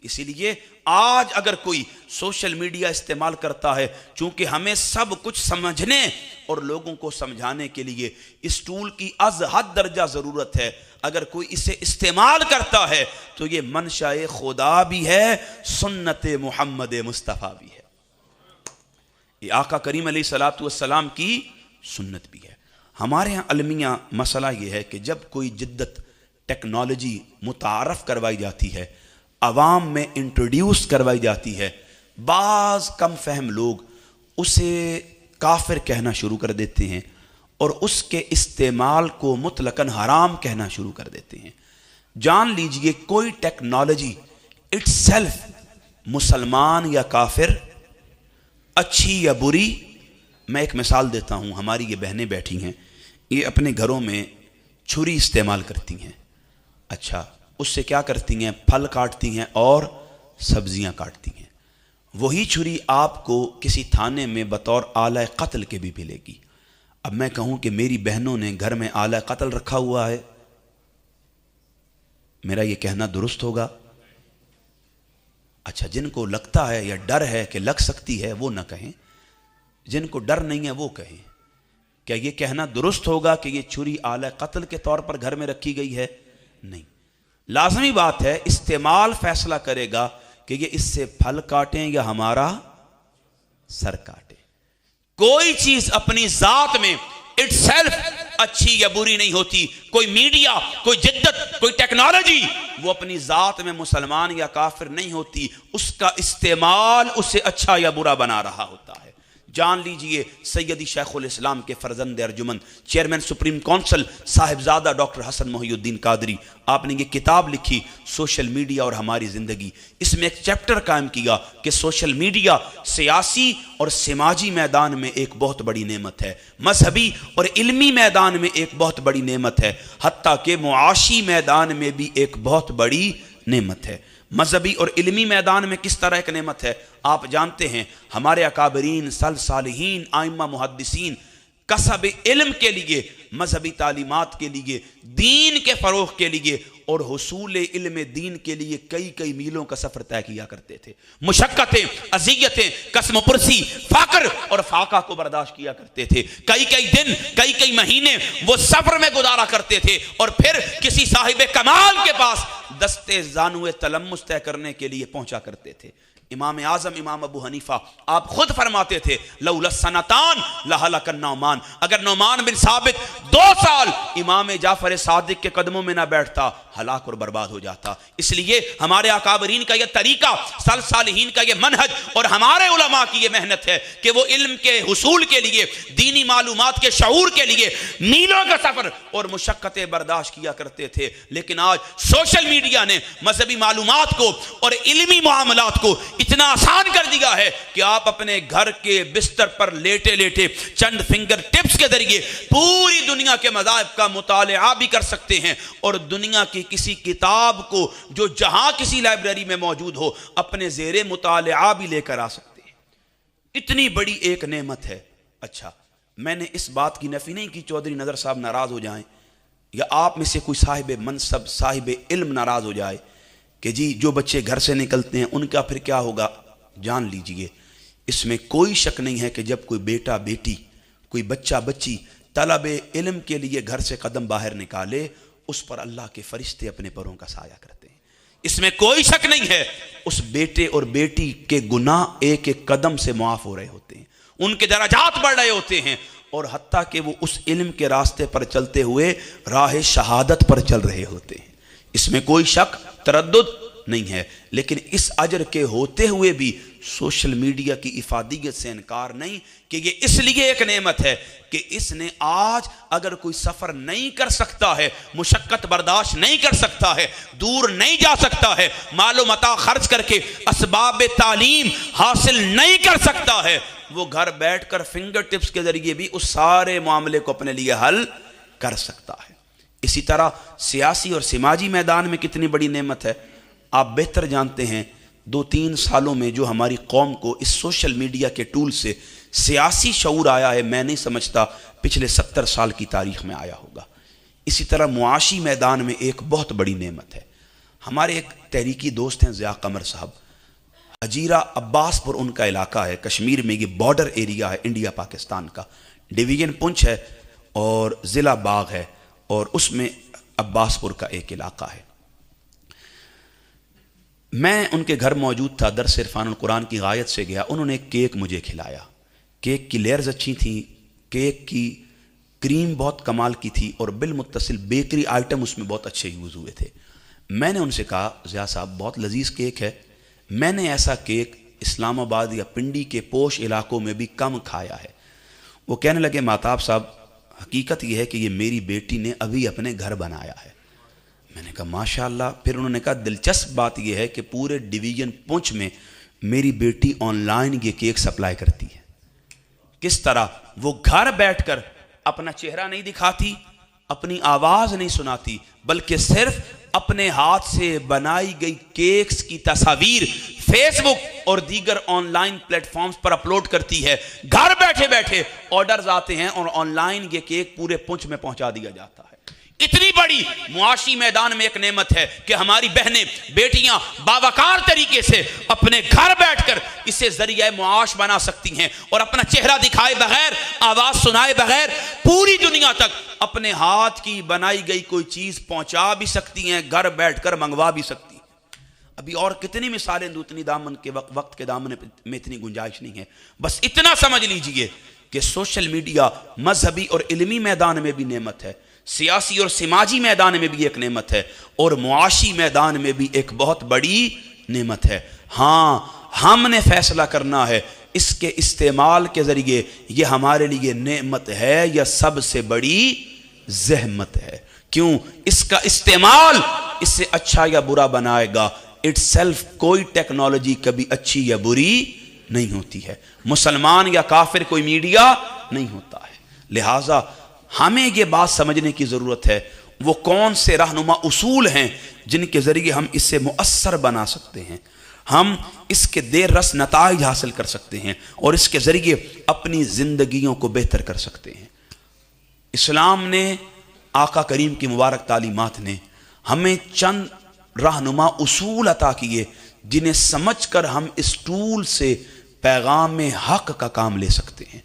اسی لیے آج اگر کوئی سوشل میڈیا استعمال کرتا ہے، چونکہ ہمیں سب کچھ سمجھنے اور لوگوں کو سمجھانے کے لیے اس ٹول کی از حد درجہ ضرورت ہے، اگر کوئی اسے استعمال کرتا ہے تو یہ منشاء خدا بھی ہے، سنت محمد مصطفیٰ بھی ہے۔ یہ آقا کریم علیہ السلام کی سنت بھی ہے۔ ہمارے ہاں المیہ مسئلہ یہ ہے کہ جب کوئی جدت ٹیکنالوجی متعارف کروائی جاتی ہے، عوام میں انٹروڈیوس کروائی جاتی ہے، بعض کم فہم لوگ اسے کافر کہنا شروع کر دیتے ہیں اور اس کے استعمال کو مطلقاً حرام کہنا شروع کر دیتے ہیں۔ جان لیجئے کوئی ٹیکنالوجی اٹس سیلف مسلمان یا کافر، اچھی یا بری، میں ایک مثال دیتا ہوں۔ ہماری یہ بہنیں بیٹھی ہیں، یہ اپنے گھروں میں چھری استعمال کرتی ہیں۔ اچھا، اس سے کیا کرتی ہیں؟ پھل کاٹتی ہیں اور سبزیاں کاٹتی ہیں۔ وہی چھری آپ کو کسی تھانے میں بطور آلہ قتل کے بھی ملے گی۔ اب میں کہوں کہ میری بہنوں نے گھر میں آلہ قتل رکھا ہوا ہے، میرا یہ کہنا درست ہوگا؟ اچھا، جن کو لگتا ہے یا ڈر ہے کہ لگ سکتی ہے وہ نہ کہیں، جن کو ڈر نہیں ہے وہ کہیں۔ کیا یہ کہنا درست ہوگا کہ یہ چھری آلہ قتل کے طور پر گھر میں رکھی گئی ہے؟ نہیں۔ لازمی بات ہے استعمال فیصلہ کرے گا کہ یہ اس سے پھل کاٹیں یا ہمارا سر کاٹیں۔ کوئی چیز اپنی ذات میں اٹ سیلف اچھی یا بری نہیں ہوتی۔ کوئی میڈیا، کوئی جدت، کوئی ٹیکنالوجی وہ اپنی ذات میں مسلمان یا کافر نہیں ہوتی، اس کا استعمال اسے اچھا یا برا بنا رہا ہوتا ہے۔ جان لیجئے سیدی شیخ الاسلام کے فرزند ارجمند چیئرمین سپریم کونسل صاحبزادہ ڈاکٹر حسن محی الدین قادری، آپ نے یہ کتاب لکھی سوشل میڈیا اور ہماری زندگی۔ اس میں ایک چیپٹر قائم کیا کہ سوشل میڈیا سیاسی اور سماجی میدان میں ایک بہت بڑی نعمت ہے، مذہبی اور علمی میدان میں ایک بہت بڑی نعمت ہے، حتیٰ کہ معاشی میدان میں بھی ایک بہت بڑی نعمت ہے۔ مذہبی اور علمی میدان میں کس طرح ایک نعمت ہے؟ آپ جانتے ہیں ہمارے اکابرین، صالحین، ائمہ محدثین کسب علم کے لیے، مذہبی تعلیمات کے لیے، دین کے فروغ کے لیے اور حصول علم دین کے لیے کئی میلوں کا سفر طے کیا کرتے تھے۔ مشقتیں، اذیتیں، قسم پرسی، فقر اور فاقہ کو برداشت کیا کرتے تھے۔ کئی دن، کئی مہینے وہ سفر میں گزارا کرتے تھے اور پھر کسی صاحب کمال کے پاس دستے زانوے تلمس طے کرنے کے لیے پہنچا کرتے تھے۔ امام اعظم امام ابو حنیفہ آپ خود فرماتے تھے لولا السنتان لہلک النعمان، اگر نعمان بن ثابت 2 سال امام جعفر صادق کے قدموں میں نہ بیٹھتا ہلاک اور برباد ہو جاتا۔ اس لیے ہمارے اکابرین کا یہ طریقہ، صالحین کا یہ منہج اور ہمارے علماء کی یہ محنت ہے کہ وہ علم کے حصول کے لیے، دینی معلومات کے شعور کے لیے میلوں کا سفر اور مشقتیں برداشت کیا کرتے تھے۔ لیکن آج سوشل میڈیا نے مذہبی معلومات کو اور علمی معاملات کو اتنا آسان کر دیا ہے کہ آپ اپنے گھر کے بستر پر لیٹے لیٹے چند فنگر ٹپس کے ذریعے پوری دنیا کے مذاہب کا مطالعہ بھی کر سکتے ہیں اور دنیا کی کسی کتاب کو جو جہاں کسی لائبریری میں موجود ہو اپنے زیر مطالعہ بھی لے کر آ سکتے ہیں۔ اتنی بڑی ایک نعمت ہے۔ اچھا، میں نے اس بات کی نفی نہیں کی چودھری نظر صاحب ناراض ہو جائیں یا آپ میں سے کوئی صاحب منصب، صاحب علم ناراض ہو جائے کہ جی جو بچے گھر سے نکلتے ہیں ان کا پھر کیا ہوگا۔ جان لیجئے اس میں کوئی شک نہیں ہے کہ جب کوئی بیٹا بیٹی، کوئی بچہ بچی طلب علم کے لیے گھر سے قدم باہر نکالے، اس پر اللہ کے فرشتے اپنے پروں کا سایہ کرتے ہیں۔ اس میں کوئی شک نہیں ہے اس بیٹے اور بیٹی کے گناہ ایک ایک قدم سے معاف ہو رہے ہوتے ہیں، ان کے درجات بڑھ رہے ہوتے ہیں اور حتیٰ کہ وہ اس علم کے راستے پر چلتے ہوئے راہ شہادت پر چل رہے ہوتے ہیں۔ اس میں کوئی شک تردد نہیں ہے، لیکن اس اجر کے ہوتے ہوئے بھی سوشل میڈیا کی افادیت سے انکار نہیں کہ یہ اس لیے ایک نعمت ہے کہ اس نے آج اگر کوئی سفر نہیں کر سکتا ہے، مشقت برداشت نہیں کر سکتا ہے، دور نہیں جا سکتا ہے، مال و متاع خرچ کر کے اسباب تعلیم حاصل نہیں کر سکتا ہے، وہ گھر بیٹھ کر فنگر ٹپس کے ذریعے بھی اس سارے معاملے کو اپنے لیے حل کر سکتا ہے۔ اسی طرح سیاسی اور سماجی میدان میں کتنی بڑی نعمت ہے۔ آپ بہتر جانتے ہیں 2-3 سالوں میں جو ہماری قوم کو اس سوشل میڈیا کے ٹول سے سیاسی شعور آیا ہے، میں نہیں سمجھتا پچھلے 70 سال کی تاریخ میں آیا ہوگا۔ اسی طرح معاشی میدان میں ایک بہت بڑی نعمت ہے۔ ہمارے ایک تحریکی دوست ہیں ضیاء قمر صاحب، حجیرہ عباس پور ان کا علاقہ ہے، کشمیر میں، یہ بارڈر ایریا ہے انڈیا پاکستان کا، ڈویژن پنچ ہے اور ضلع باغ ہے اور اس میں عباس پور کا ایک علاقہ ہے۔ میں ان کے گھر موجود تھا، درس عرفان القرآن کی غایت سے گیا، انہوں نے ایک کیک مجھے کھلایا، کیک کی لیئرز اچھی تھیں، کیک کی کریم بہت کمال کی تھی اور بالمتصل بیکری آئٹم اس میں بہت اچھے یوز ہوئے تھے. میں نے ان سے کہا ضیاء صاحب بہت لذیذ کیک ہے, میں نے ایسا کیک اسلام آباد یا پنڈی کے پوش علاقوں میں بھی کم کھایا ہے. وہ کہنے لگے مہتاب صاحب حقیقت یہ ہے کہ یہ میری بیٹی نے ابھی اپنے گھر بنایا ہے. میں نے کہا ماشاء اللہ. پھر انہوں نے کہا دلچسپ بات یہ ہے کہ پورے ڈویژن پونچھ میں میری بیٹی آن لائن یہ کیک سپلائی کرتی ہے. کس طرح؟ وہ گھر بیٹھ کر اپنا چہرہ نہیں دکھاتی, اپنی آواز نہیں سناتی, بلکہ صرف اپنے ہاتھ سے بنائی گئی کیکس کی تصاویر فیس بک اور دیگر آن لائن پلیٹ فارمز پر اپلوڈ کرتی ہے. گھر بیٹھے بیٹھے آرڈرز آتے ہیں اور آن لائن یہ کیک پورے پونچھ میں پہنچا دیا جاتا ہے. اتنی بڑی معاشی میدان میں ایک نعمت ہے کہ ہماری بہنیں بیٹیاں باوقار طریقے سے اپنے گھر بیٹھ کر اسے ذریعہ معاش بنا سکتی ہیں اور اپنا چہرہ دکھائے بغیر, آواز سنائے بغیر پوری دنیا تک اپنے ہاتھ کی بنائی گئی کوئی چیز پہنچا بھی سکتی ہیں, گھر بیٹھ کر منگوا بھی سکتی ہیں. ابھی اور کتنی مثالیں دوں, اتنی دامن کے وقت کے دامن میں اتنی گنجائش نہیں ہے. بس اتنا سمجھ لیجئے کہ سوشل میڈیا مذہبی اور علمی میدان میں بھی نعمت ہے, سیاسی اور سماجی میدان میں بھی ایک نعمت ہے, اور معاشی میدان میں بھی ایک بہت بڑی نعمت ہے. ہاں ہم نے فیصلہ کرنا ہے اس کے استعمال کے ذریعے یہ ہمارے لیے نعمت ہے یا سب سے بڑی زحمت ہے. کیوں؟ اس کا استعمال اس سے اچھا یا برا بنائے گا. اٹ سیلف کوئی ٹیکنالوجی کبھی اچھی یا بری نہیں ہوتی ہے. مسلمان یا کافر کوئی میڈیا نہیں ہوتا ہے. لہٰذا ہمیں یہ بات سمجھنے کی ضرورت ہے وہ کون سے رہنما اصول ہیں جن کے ذریعے ہم اس سے مؤثر بنا سکتے ہیں, ہم اس کے دیر رس نتائج حاصل کر سکتے ہیں اور اس کے ذریعے اپنی زندگیوں کو بہتر کر سکتے ہیں. اسلام نے, آقا کریم کی مبارک تعلیمات نے ہمیں چند رہنما اصول عطا کیے جنہیں سمجھ کر ہم اس ٹول سے پیغام حق کا کام لے سکتے ہیں,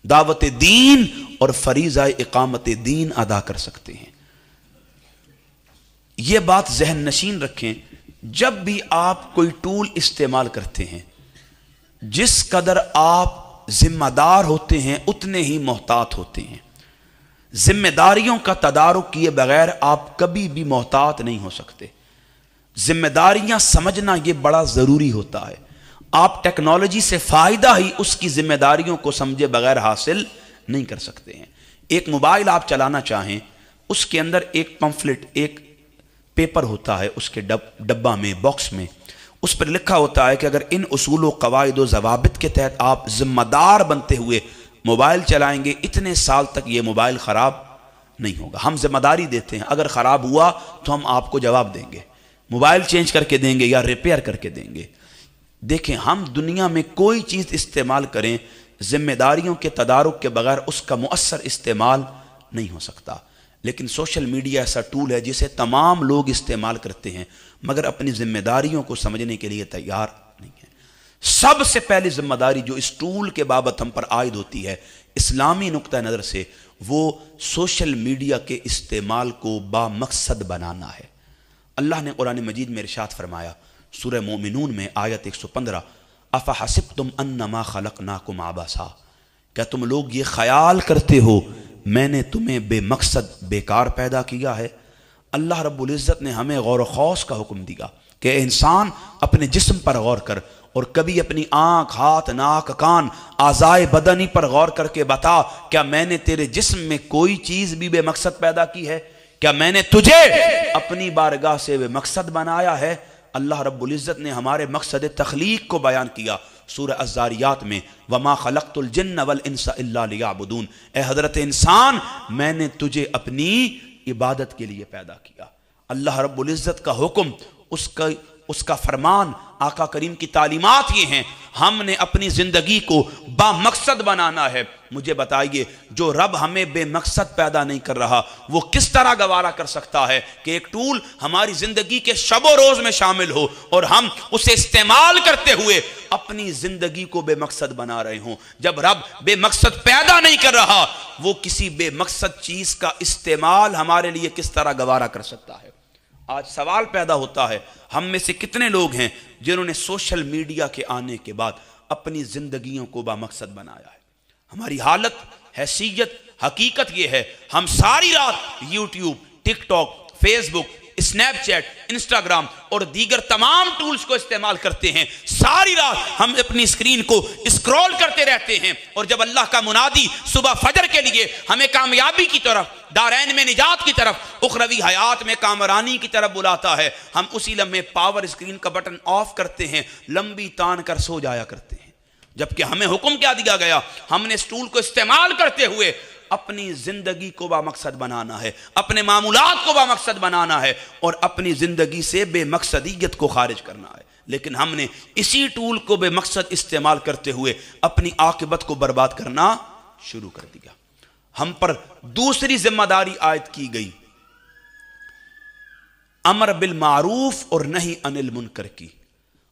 دعوت دین اور فریضہ اقامت دین ادا کر سکتے ہیں. یہ بات ذہن نشین رکھیں, جب بھی آپ کوئی ٹول استعمال کرتے ہیں جس قدر آپ ذمہ دار ہوتے ہیں اتنے ہی محتاط ہوتے ہیں. ذمہ داریوں کا تدارک کیے بغیر آپ کبھی بھی محتاط نہیں ہو سکتے. ذمہ داریاں سمجھنا یہ بڑا ضروری ہوتا ہے. آپ ٹیکنالوجی سے فائدہ ہی اس کی ذمہ داریوں کو سمجھے بغیر حاصل نہیں کر سکتے ہیں. ایک موبائل آپ چلانا چاہیں, اس کے اندر ایک پمفلٹ, ایک پیپر ہوتا ہے, اس کے ڈبہ میں, باکس میں, اس پر لکھا ہوتا ہے کہ اگر ان اصول و قواعد و ضوابط کے تحت آپ ذمہ دار بنتے ہوئے موبائل چلائیں گے اتنے سال تک یہ موبائل خراب نہیں ہوگا. ہم ذمہ داری دیتے ہیں, اگر خراب ہوا تو ہم آپ کو جواب دیں گے, موبائل چینج کر کے دیں گے یا ریپیئر کر کے دیں گے. دیکھیں, ہم دنیا میں کوئی چیز استعمال کریں ذمہ داریوں کے تدارک کے بغیر اس کا مؤثر استعمال نہیں ہو سکتا. لیکن سوشل میڈیا ایسا ٹول ہے جسے تمام لوگ استعمال کرتے ہیں مگر اپنی ذمہ داریوں کو سمجھنے کے لیے تیار نہیں ہیں. سب سے پہلی ذمہ داری جو اس ٹول کے بابت ہم پر عائد ہوتی ہے اسلامی نقطہ نظر سے, وہ سوشل میڈیا کے استعمال کو با مقصد بنانا ہے. اللہ نے قرآن مجید میں ارشاد فرمایا سورہ مومنون میں آیت 115, افحسبتم انما خلقناکم عبثا, کیا تم لوگ یہ خیال کرتے ہو میں نے تمہیں بے مقصد بیکار پیدا کیا ہے. اللہ رب العزت نے ہمیں غور و خوض کا حکم دیا کہ انسان اپنے جسم پر غور کر اور کبھی اپنی آنکھ, ہاتھ, ناک, کان, اعضائے بدنی پر غور کر کے بتا کیا میں نے تیرے جسم میں کوئی چیز بھی بے مقصد پیدا کی ہے؟ کیا میں نے تجھے اپنی بارگاہ سے بے مقصد بنایا ہے؟ اللہ رب العزت نے ہمارے مقصد تخلیق کو بیان کیا سورہ الذاریات میں, وما خلقت الجن والانس الا لیعبدون, اے حضرت انسان میں نے تجھے اپنی عبادت کے لیے پیدا کیا. اللہ رب العزت کا حکم, اس کا فرمان, آقا کریم کی تعلیمات یہ ہیں, ہم نے اپنی زندگی کو با مقصد بنانا ہے. مجھے بتائیے جو رب ہمیں بے مقصد پیدا نہیں کر رہا وہ کس طرح گوارا کر سکتا ہے کہ ایک ٹول ہماری زندگی کے شب و روز میں شامل ہو اور ہم اسے استعمال کرتے ہوئے اپنی زندگی کو بے مقصد بنا رہے ہوں. جب رب بے مقصد پیدا نہیں کر رہا وہ کسی بے مقصد چیز کا استعمال ہمارے لیے کس طرح گوارا کر سکتا ہے؟ آج سوال پیدا ہوتا ہے, ہم میں سے کتنے لوگ ہیں جنہوں نے سوشل میڈیا کے آنے کے بعد اپنی زندگیوں کو با مقصد بنایا ہے؟ ہماری حالت حیثیت حقیقت یہ ہے ہم ساری رات یوٹیوب، ٹک ٹاک، فیس بک، اسنیپ چیٹ، انسٹاگرام اور دیگر تمام ٹولز کو استعمال کرتے ہیں. ساری رات ہم اپنی اسکرین کو اسکرول کرتے رہتے ہیں، اور جب اللہ کا منادی صبح فجر کے لیے ہمیں کامیابی کی طرف، دارین میں نجات کی طرف، اخروی حیات میں کامرانی کی طرف بلاتا ہے، ہم اسی لمحے پاور اسکرین کا بٹن آف کرتے ہیں، لمبی تان کر سو جایا کرتے ہیں. جبکہ ہمیں حکم کیا دیا گیا؟ ہم نے اس ٹول کو استعمال کرتے ہوئے اپنی زندگی کو با مقصد بنانا ہے، اپنے معمولات کو با مقصد بنانا ہے، اور اپنی زندگی سے بے مقصدیت کو خارج کرنا ہے. لیکن ہم نے اسی ٹول کو بے مقصد استعمال کرتے ہوئے اپنی عاقبت کو برباد کرنا شروع کر دیا. ہم پر دوسری ذمہ داری عائد کی گئی، امر بالمعروف اور نہی عن المنکر کی.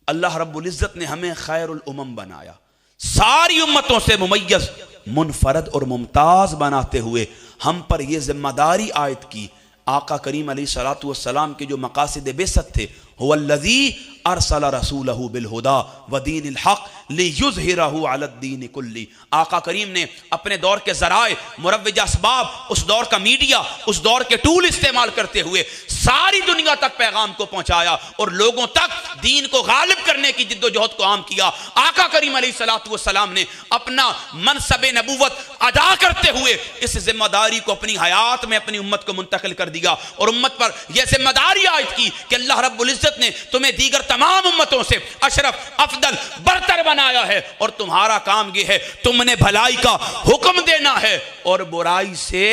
اللہ رب العزت نے ہمیں خیر الامم بنایا، ساری امتوں سے ممیز، منفرد اور ممتاز بناتے ہوئے ہم پر یہ ذمہ داری عائد کی. آقا کریم علیہ الصلوۃ والسلام کے جو مقاصد بعثت تھے، هو الذی ارسل رسولہ بالہدی ودین الحق لیظہرہ علی الدین کلہ. آقا کریم نے اپنے دور کے ذرائع، مروجہ اسباب، اس دور کا میڈیا، اس دور کے ٹول استعمال کرتے ہوئے ساری دنیا تک پیغام کو پہنچایا اور لوگوں تک دین کو غالب کرنے کی جد و جہد کو عام کیا. آقا کریم علیہ الصلوۃ والسلام نے اپنا منصب نبوت ادا کرتے ہوئے اس ذمہ داری کو اپنی حیات میں اپنی امت کو منتقل کر دیا، اور امت پر یہ ذمہ داری عائد کی کہ اللہ رب العزت نے تمہیں دیگر تمام امتوں سے اشرف، افضل، برتر بنایا ہے، اور تمہارا کام یہ ہے تم نے بھلائی کا حکم دینا ہے اور برائی سے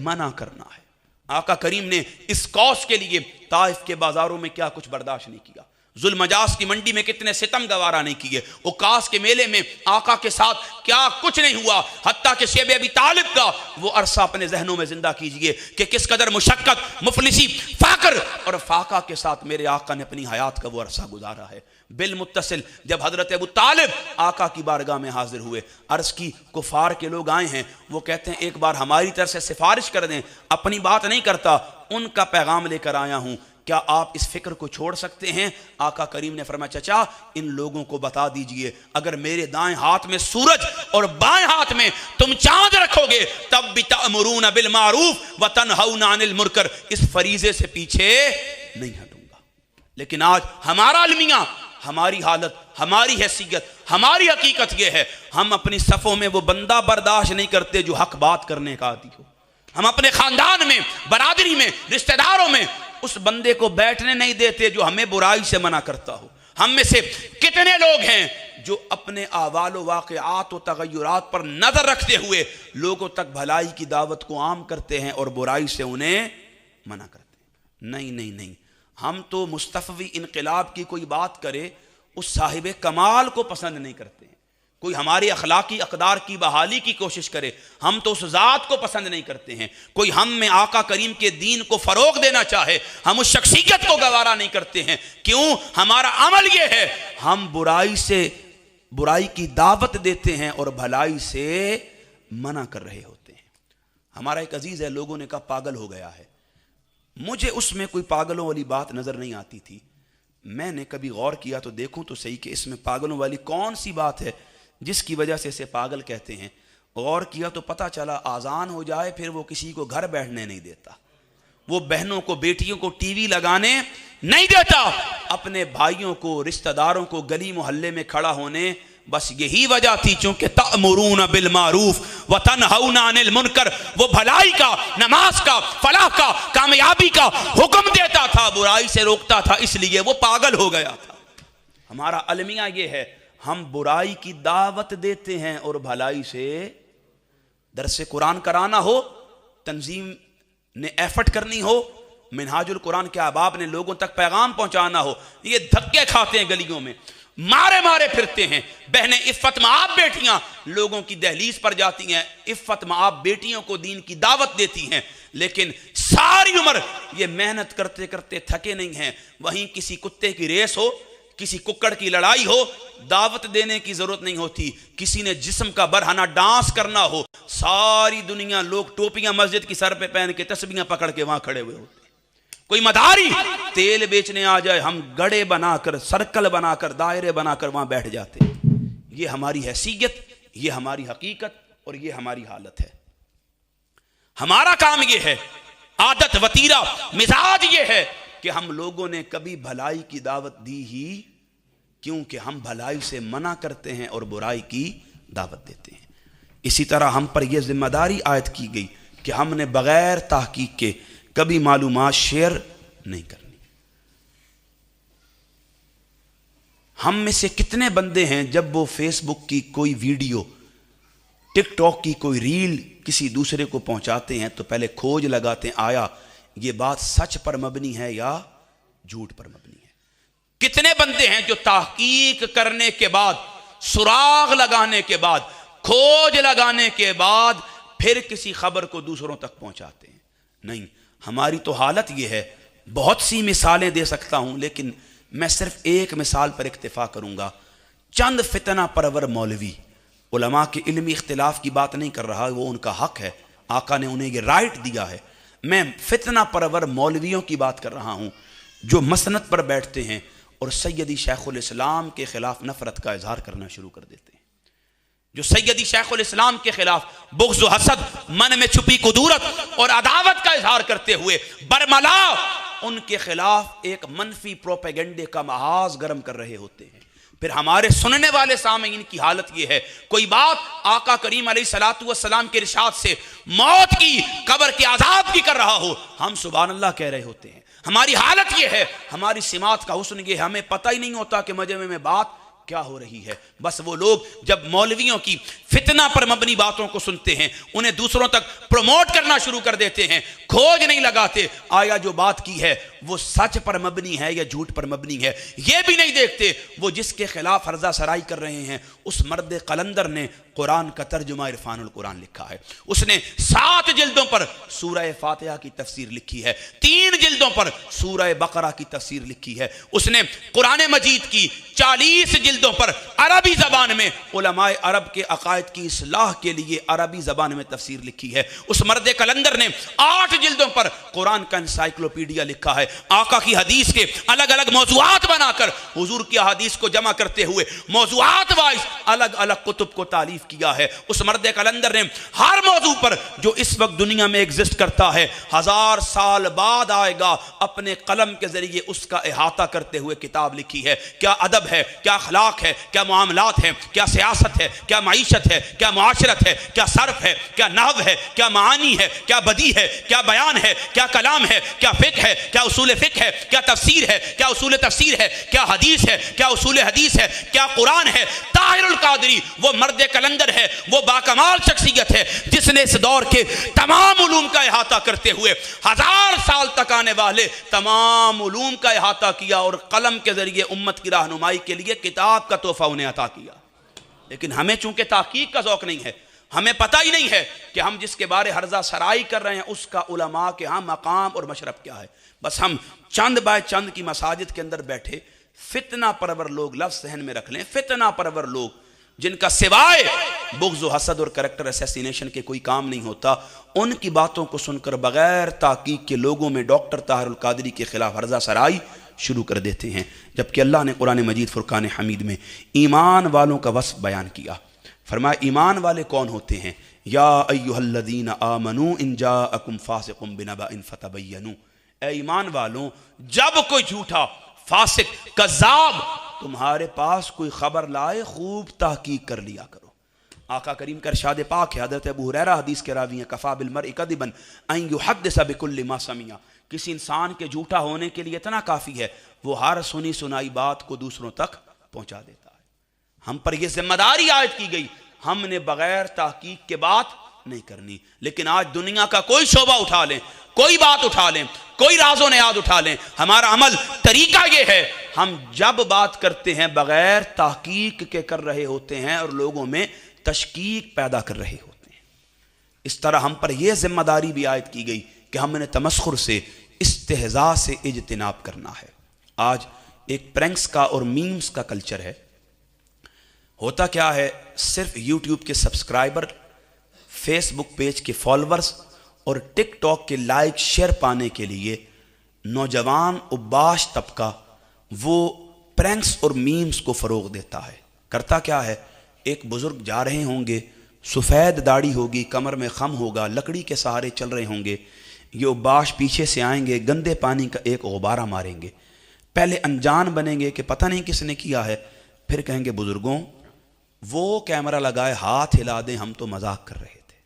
منع کرنا ہے. آقا کریم نے اس کوس کے لیے طائف کے بازاروں میں کیا کچھ برداشت نہیں کیا، ذوالمجاز کی منڈی میں کتنے ستم گوارا نہیں کیے، اوقاس کے میلے میں آقا کے ساتھ کیا کچھ نہیں ہوا. حتیٰ کہ شیب ابی طالب کا وہ عرصہ اپنے ذہنوں میں زندہ کیجئے کہ کس قدر مشقت، مفلسی، فقر اور فاقہ کے ساتھ میرے آقا نے اپنی حیات کا وہ عرصہ گزارا ہے. بالمتصل جب حضرت ابو طالب آقا کی بارگاہ میں حاضر ہوئے، عرض کی کفار کے لوگ آئے ہیں، وہ کہتے ہیں ایک بار ہماری طرف سے سفارش کر دیں، اپنی بات نہیں کرتا، ان کا پیغام لے کر آیا ہوں، کیا آپ اس فکر کو چھوڑ سکتے ہیں؟ آقا کریم نے فرمایا چچا ان لوگوں کو بتا دیجئے اگر میرے دائیں ہاتھ میں سورج اور بائیں ہاتھ میں تم چاند رکھو گے تب بھی تأمرون بالمعروف وتنہون عن المنکر، اس فریضے سے پیچھے نہیں ہٹوں گا. لیکن آج ہمارا المیہ، ہماری حالت، ہماری حیثیت، ہماری حقیقت یہ ہے ہم اپنی صفوں میں وہ بندہ برداشت نہیں کرتے جو حق بات کرنے کا عادی ہو. ہم اپنے خاندان میں، برادری میں، رشتہ داروں میں اس بندے کو بیٹھنے نہیں دیتے جو ہمیں برائی سے منع کرتا ہو. ہم میں سے کتنے لوگ ہیں جو اپنے احوال و واقعات و تغیرات پر نظر رکھتے ہوئے لوگوں تک بھلائی کی دعوت کو عام کرتے ہیں اور برائی سے انہیں منع کرتے ہیں. نہیں نہیں نہیں، ہم تو مستفوی انقلاب کی کوئی بات کرے اس صاحب کمال کو پسند نہیں کرتے ہیں. کوئی ہمارے اخلاقی اقدار کی بحالی کی کوشش کرے ہم تو اس ذات کو پسند نہیں کرتے ہیں. کوئی ہم میں آقا کریم کے دین کو فروغ دینا چاہے ہم اس شخصیت کو گوارا نہیں کرتے ہیں. کیوں؟ ہمارا عمل یہ ہے ہم برائی کی دعوت دیتے ہیں اور بھلائی سے منع کر رہے ہوتے ہیں. ہمارا ایک عزیز ہے، لوگوں نے کہا پاگل ہو گیا ہے. مجھے اس میں کوئی پاگلوں والی بات نظر نہیں آتی تھی. میں نے کبھی غور کیا تو دیکھوں تو صحیح کہ اس میں پاگلوں والی کون سی بات ہے جس کی وجہ سے اسے پاگل کہتے ہیں. غور کیا تو پتہ چلا آذان ہو جائے پھر وہ کسی کو گھر بیٹھنے نہیں دیتا، وہ بہنوں کو، بیٹیوں کو ٹی وی لگانے نہیں دیتا، اپنے بھائیوں کو، رشتہ داروں کو گلی محلے میں کھڑا ہونے. بس یہی وجہ تھی چونکہ تأمرون بالمعروف وتنہون عن المنکر، وہ بھلائی کا، نماز کا، فلاح کا، کامیابی کا حکم دیتا تھا، برائی سے روکتا تھا، اس لیے وہ پاگل ہو گیا تھا. ہمارا المیہ یہ ہے ہم برائی کی دعوت دیتے ہیں اور بھلائی سے. درس قرآن کرانا ہو، تنظیم نے ایفرٹ کرنی ہو، منہاج القرآن کے احباب نے لوگوں تک پیغام پہنچانا ہو، یہ دھکے کھاتے ہیں گلیوں میں، مارے مارے پھرتے ہیں. بہنیں عفت مآب بیٹیاں لوگوں کی دہلیز پر جاتی ہیں، عفت مآب بیٹیوں کو دین کی دعوت دیتی ہیں، لیکن ساری عمر یہ محنت کرتے کرتے تھکے نہیں ہیں. وہیں کسی کتے کی ریس ہو، کسی ککڑ کی لڑائی ہو، دعوت دینے کی ضرورت نہیں ہوتی. کسی نے جسم کا برہنہ ڈانس کرنا ہو، ساری دنیا لوگ ٹوپیاں مسجد کی سر پہ پہن کے تسبیحاں پکڑ کے وہاں کھڑے ہوئے ہوتے. کوئی مداری تیل بیچنے آ جائے ہم گڑے بنا کر، سرکل بنا کر، دائرے بنا کر وہاں بیٹھ جاتے. یہ ہماری حیثیت، یہ ہماری حقیقت اور یہ ہماری حالت ہے. ہمارا کام یہ ہے، عادت وتیرہ مزاج یہ ہے کہ ہم لوگوں نے کبھی بھلائی کی دعوت دی ہی، کیونکہ ہم بھلائی سے منع کرتے ہیں اور برائی کی دعوت دیتے ہیں. اسی طرح ہم پر یہ ذمہ داری عائد کی گئی کہ ہم نے بغیر تحقیق کے کبھی معلومات شیئر نہیں کرنی. ہم میں سے کتنے بندے ہیں جب وہ فیس بک کی کوئی ویڈیو، ٹک ٹاک کی کوئی ریل کسی دوسرے کو پہنچاتے ہیں تو پہلے کھوج لگاتے ہیں آیا یہ بات سچ پر مبنی ہے یا جھوٹ پر مبنی ہے. کتنے بندے ہیں جو تحقیق کرنے کے بعد، سراغ لگانے کے بعد، کھوج لگانے کے بعد پھر کسی خبر کو دوسروں تک پہنچاتے ہیں. نہیں، ہماری تو حالت یہ ہے. بہت سی مثالیں دے سکتا ہوں لیکن میں صرف ایک مثال پر اکتفا کروں گا. چند فتنہ پرور مولوی، علماء کے علمی اختلاف کی بات نہیں کر رہا، وہ ان کا حق ہے، آقا نے انہیں یہ رائٹ دیا ہے. میں فتنہ پرور مولویوں کی بات کر رہا ہوں جو مسند پر بیٹھتے ہیں اور سیدی شیخ الاسلام کے خلاف نفرت کا اظہار کرنا شروع کر دیتے ہیں. جو سیدی شیخ الاسلام کے خلاف بغض و حسد، من میں چھپی قدورت اور عداوت کا اظہار کرتے ہوئے برملا ان کے خلاف ایک منفی پروپیگنڈے کا محاذ گرم کر رہے ہوتے ہیں. پھر ہمارے سننے والے سامعین کی حالت یہ ہے، کوئی بات آقا کریم علیہ الصلوۃ والسلام کے ارشاد سے موت کی، قبر کے عذاب کی کر رہا ہو، ہم سبحان اللہ کہہ رہے ہوتے ہیں. ہماری حالت یہ ہے، ہماری سماعت کا حسن یہ ہے، ہمیں پتہ ہی نہیں ہوتا کہ مجمع میں بات کیا ہو رہی ہے. بس وہ لوگ جب مولویوں کی فتنہ پر مبنی باتوں کو سنتے ہیں انہیں دوسروں تک پروموٹ کرنا شروع کر دیتے ہیں. کھوج نہیں لگاتے آیا جو بات کی ہے وہ سچ پر مبنی ہے یا جھوٹ پر مبنی ہے. یہ بھی نہیں دیکھتے وہ جس کے خلاف عرضہ سرائی کر رہے ہیں اس مرد قلندر نے قرآن کا ترجمہ عرفان القرآن لکھا ہے. اس نے 7 جلدوں پر سورہ فاتحہ کی تفسیر لکھی ہے، 3 جلدوں پر سورہ بقرہ کی تفسیر لکھی ہے. اس نے قرآن مجید کی 40 جلدوں پر عربی زبان میں علماء عرب کے عقائد کی اصلاح کے لیے عربی زبان میں تفسیر لکھی ہے. اس مرد قلندر نے 8 جلدوں پر قرآن کا انسائکلوپیڈیا لکھا ہے. آقا کی حدیث کے الگ الگ موضوعات بنا کر حضور کی حدیث کو جمع کرتے ہوئے موضوعات وائز الگ الگ کتب کو تالیف کیا ہے. اس مرد قلندر نے ہر موضوع پر جو اس وقت دنیا میں ایگزسٹ کرتا ہے 1000 سال بعد آئے گا، اپنے قلم کے ذریعے اس کا احاطہ کرتے ہوئے کتاب لکھی ہے. کیا ادب ہے، کیا اخلاق ہے، کیا معاملات ہیں، کیا سیاست ہے، کیا معیشت ہے، کیا معاشرت ہے، کیا صرف ہے، کیا نحو ہے، کیا معانی ہے، کیا بدیع ہے، کیا بیان ہے، کیا کلام ہے، کیا فقہ ہے، کیا اصول فقہ ہے، کیا تفسیر ہے، کیا اصول تفسیر ہے، کیا حدیث ہے، کیا اصول حدیث ہے، کیا قرآن ہے. طاہر القادری وہ مرد قلندر ہے، وہ باکمال شخصیت ہے جس نے اس دور کے تمام علوم کا احاطہ کرتے ہوئے 1000 سال تک آنے والے تمام علوم کا احاطہ کیا اور قلم کے ذریعے امت کی رہنمائی کے لیے کتاب کا تحفہ انہیں عطا کیا. لیکن ہمیں چونکہ تحقیق کا ذوق نہیں ہے، ہمیں پتہ ہی نہیں ہے کہ ہم جس کے بارے عرضہ سرائی کر رہے ہیں اس کا علماء کے ہاں مقام اور مشرب کیا ہے. بس ہم چند بائے چند کی مساجد کے اندر بیٹھے فتنہ پرور لوگ، لفظ ذہن میں رکھ لیں، فتنہ پرور لوگ جن کا سوائے بغض و حسد اور کریکٹر اسیسینیشن کے کوئی کام نہیں ہوتا، ان کی باتوں کو سن کر بغیر تحقیق کے لوگوں میں ڈاکٹر طاہر القادری کے خلاف عرضہ سرائی شروع کر دیتے ہیں. جبکہ اللہ نے قرآن مجید فرقان حمید میں ایمان والوں کا وصف بیان کیا. فرمایا ایمان والے کون ہوتے ہیں؟ یا ایھا الذین آمنوا ان جاءکم فاسق بنبأ فتبینوا، اے ایمان والوں جب کوئی جھوٹا، فاسق، کذاب تمہارے پاس کوئی خبر لائے خوب تحقیق کر لیا کرو. آقا کریم کا ارشاد پاک ہے، حضرت ابو ہریرہ حدیث کے راوی ہیں، کفا بالمرء کذبا ان یحدث بکل ما سمع. کسی انسان کے جھوٹا ہونے کے لیے اتنا کافی ہے وہ ہر سنی سنائی بات کو دوسروں تک پہنچا دیتا ہے. ہم پر یہ ذمہ داری عائد کی گئی، ہم نے بغیر تحقیق کے بات نہیں کرنی. لیکن آج دنیا کا کوئی شعبہ اٹھا لیں، کوئی بات اٹھا لیں، کوئی راز و نیاز اٹھا لیں، ہمارا عمل طریقہ یہ ہے، ہم جب بات کرتے ہیں بغیر تحقیق کے کر رہے ہوتے ہیں اور لوگوں میں تشکیک پیدا کر رہے ہوتے ہیں. اس طرح ہم پر یہ ذمہ داری بھی عائد کی گئی کہ ہم نے تمسخر سے، استہزاء سے اجتناب کرنا ہے. آج ایک پرینکس کا اور میمز کا کلچر ہے. ہوتا کیا ہے، صرف یوٹیوب کے سبسکرائبر، فیس بک پیج کے فالورز اور ٹک ٹاک کے لائک شیئر پانے کے لیے نوجوان اوباش طبقہ وہ پرینکس اور میمز کو فروغ دیتا ہے. کرتا کیا ہے، ایک بزرگ جا رہے ہوں گے، سفید داڑھی ہوگی، کمر میں خم ہوگا، لکڑی کے سہارے چل رہے ہوں گے، یہ اوباش پیچھے سے آئیں گے، گندے پانی کا ایک غبارہ ماریں گے، پہلے انجان بنیں گے کہ پتہ نہیں کس نے کیا ہے، پھر کہیں گے بزرگوں وہ کیمرہ لگائے ہاتھ ہلا دیں، ہم تو مذاق کر رہے تھے۔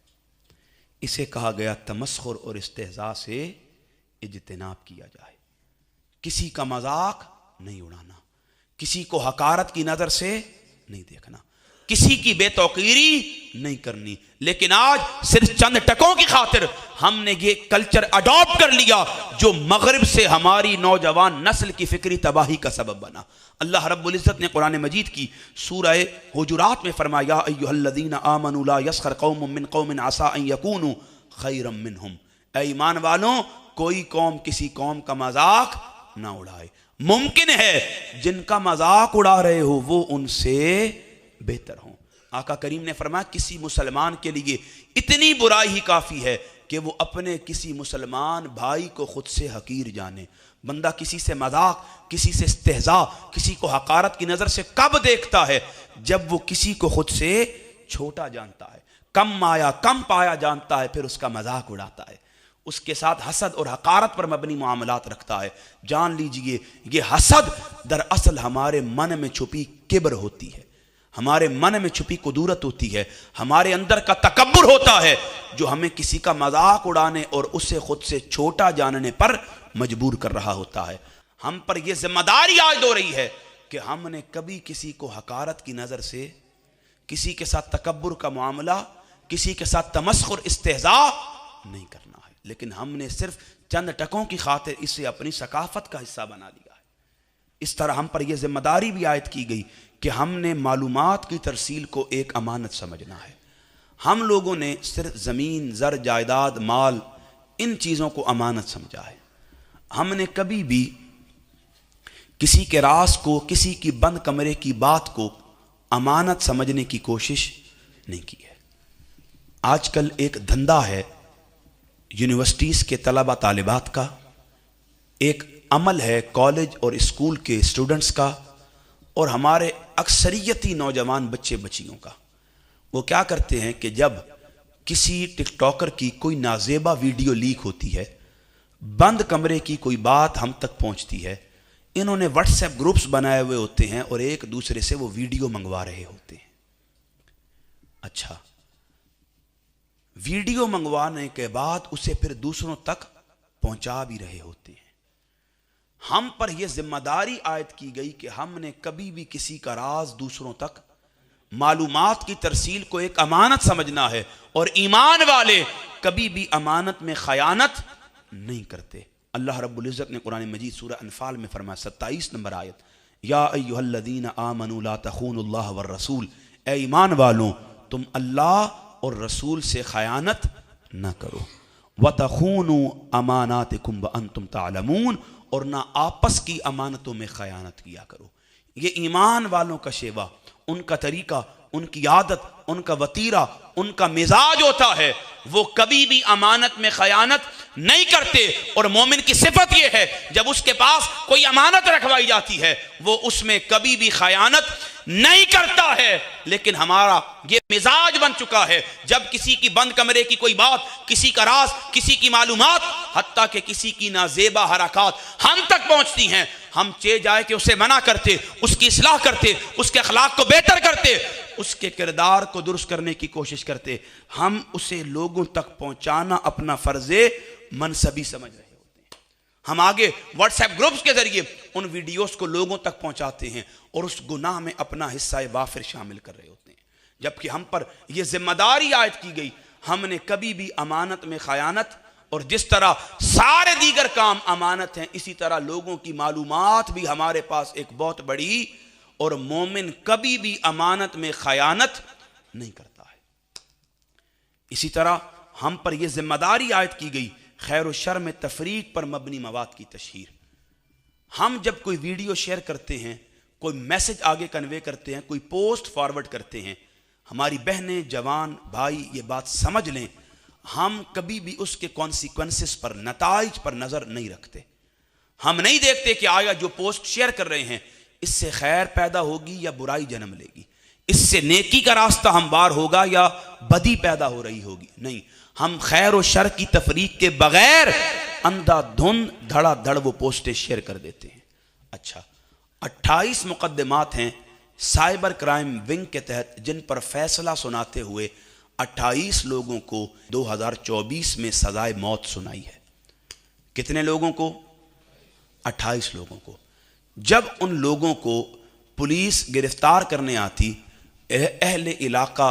اسے کہا گیا تمسخر اور استہزاء سے اجتناب کیا جائے، کسی کا مذاق نہیں اڑانا، کسی کو حقارت کی نظر سے نہیں دیکھنا، کسی کی بے توقیری نہیں کرنی۔ لیکن آج صرف چند ٹکوں کی خاطر ہم نے یہ کلچر اڈاپٹ کر لیا جو مغرب سے ہماری نوجوان نسل کی فکری تباہی کا سبب بنا۔ اللہ رب العزت نے قرآن مجید کی سورہ حجرات میں فرمایا یا ایھا الذین آمنوا لا یسخر قوم من قوم عسى ان یکونوا خیرا منہم، اے ایمان والوں کوئی قوم کسی قوم کا مذاق نہ اڑائے، ممکن ہے جن کا مذاق اڑا رہے ہو وہ ان سے بہتر ہوں۔ آقا کریم نے فرمایا کسی مسلمان کے لیے اتنی برائی ہی کافی ہے کہ وہ اپنے کسی مسلمان بھائی کو خود سے حقیر جانے۔ بندہ کسی سے مذاق، کسی سے استہزاء، کسی کو حقارت کی نظر سے کب دیکھتا ہے؟ جب وہ کسی کو خود سے چھوٹا جانتا ہے، کم آیا کم پایا جانتا ہے، پھر اس کا مذاق اڑاتا ہے، اس کے ساتھ حسد اور حقارت پر مبنی معاملات رکھتا ہے۔ جان لیجئے یہ حسد دراصل ہمارے من میں چھپی کبر ہوتی ہے، ہمارے من میں چھپی قدورت ہوتی ہے، ہمارے اندر کا تکبر ہوتا ہے جو ہمیں کسی کا مذاق اڑانے اور اسے خود سے چھوٹا جاننے پر مجبور کر رہا ہوتا ہے۔ ہم پر یہ ذمہ داری عائد ہو رہی ہے کہ ہم نے کبھی کسی کو حقارت کی نظر سے، کسی کے ساتھ تکبر کا معاملہ، کسی کے ساتھ تمسخر استہزاء نہیں کرنا ہے، لیکن ہم نے صرف چند ٹکوں کی خاطر اسے اپنی ثقافت کا حصہ بنا لیا ہے۔ اس طرح ہم پر یہ ذمہ داری بھی عائد کی گئی کہ ہم نے معلومات کی ترسیل کو ایک امانت سمجھنا ہے۔ ہم لوگوں نے صرف زمین، زر، جائیداد، مال، ان چیزوں کو امانت سمجھا ہے۔ ہم نے کبھی بھی کسی کے راز کو، کسی کی بند کمرے کی بات کو امانت سمجھنے کی کوشش نہیں کی ہے۔ آج کل ایک دھندا ہے یونیورسٹیز کے طلبہ طالبات کا، ایک عمل ہے کالج اور اسکول کے اسٹوڈنٹس کا، اور ہمارے اکثریتی نوجوان بچے بچیوں کا۔ وہ کیا کرتے ہیں کہ جب کسی ٹک ٹاکر کی کوئی نازیبا ویڈیو لیک ہوتی ہے، بند کمرے کی کوئی بات ہم تک پہنچتی ہے، انہوں نے واٹس ایپ گروپس بنائے ہوئے ہوتے ہیں اور ایک دوسرے سے وہ ویڈیو منگوا رہے ہوتے ہیں۔ اچھا، ویڈیو منگوانے کے بعد اسے پھر دوسروں تک پہنچا بھی رہے ہوتے ہیں۔ ہم پر یہ ذمہ داری عائد کی گئی کہ ہم نے کبھی بھی کسی کا راز دوسروں تک، معلومات کی ترسیل کو ایک امانت سمجھنا ہے، اور ایمان والے کبھی بھی امانت میں خیانت نہیں کرتے۔ اللہ رب العزت نے قرآن مجید سورہ انفال میں فرمایا 27 نمبر آیت، یا ایھا الذین آمنوا لا تخونوا اللہ والرسول، اے ایمان والوں تم اللہ اور رسول سے خیانت نہ کرو، وَتَخُونُوا أَمَانَاتِكُمْ وَأَنْتُمْ تَعْلَمُونَ، اور نہ آپس کی امانتوں میں خیانت کیا کرو۔ یہ ایمان والوں کا شیوا، ان کا طریقہ، ان کی عادت، ان کا وتیرہ، ان کا مزاج ہوتا ہے، وہ کبھی بھی امانت میں خیانت نہیں کرتے۔ اور مومن کی صفت یہ ہے جب اس کے پاس کوئی امانت رکھوائی جاتی ہے وہ اس میں کبھی بھی خیانت نہیں کرتا ہے۔ لیکن ہمارا یہ مزاج بن چکا ہے، جب کسی کی بند کمرے کی کوئی بات، کسی کا راز، کسی کی معلومات، حتیٰ کہ کسی کی نازیبا حرکات ہم تک پہنچتی ہیں، ہم چے جائے کہ اسے منع کرتے، اس کی اصلاح کرتے، اس کے اخلاق کو بہتر کرتے، اس کے کردار کو درست کرنے کی کوشش کرتے، ہم اسے لوگوں تک پہنچانا اپنا فرض منصبی سمجھ رہے ہوتے ہیں۔ ہم آگے واٹس ایپ گروپس کے ذریعے ان ویڈیوز کو لوگوں تک پہنچاتے ہیں اور اس گناہ میں اپنا حصہ وافر شامل کر رہے ہوتے ہیں، جبکہ ہم پر یہ ذمہ داری عائد کی گئی ہم نے کبھی بھی امانت میں خیانت، اور جس طرح سارے دیگر کام امانت ہیں اسی طرح لوگوں کی معلومات بھی ہمارے پاس ایک بہت بڑی، اور مومن کبھی بھی امانت میں خیانت نہیں کرتا ہے۔ اسی طرح ہم پر یہ ذمہ داری عائد کی گئی خیر و شر میں تفریق پر مبنی مواد کی تشہیر۔ ہم جب کوئی ویڈیو شیئر کرتے ہیں، کوئی میسج آگے کنوے کرتے ہیں، کوئی پوسٹ فارورڈ کرتے ہیں، ہماری بہنیں، جوان بھائی یہ بات سمجھ لیں، ہم کبھی بھی اس کے کانسیکوینسز پر، نتائج پر نظر نہیں رکھتے۔ ہم نہیں دیکھتے کہ آیا جو پوسٹ شیئر کر رہے ہیں اس سے خیر پیدا ہوگی یا برائی جنم لے گی، اس سے نیکی کا راستہ ہموار ہوگا یا بدی پیدا ہو رہی ہوگی؟ نہیں، ہم خیر و شر کی تفریق کے بغیر اندھا دھند دھڑا دھڑ وہ پوسٹیں شیئر کر دیتے ہیں۔ اچھا، 28 مقدمات ہیں سائبر کرائم ونگ کے تحت جن پر فیصلہ سناتے ہوئے 28 لوگوں کو 2024 میں سزائے موت سنائی ہے۔ کتنے لوگوں کو؟ 28 لوگوں کو۔ جب ان لوگوں کو پولیس گرفتار کرنے آتی، اہل علاقہ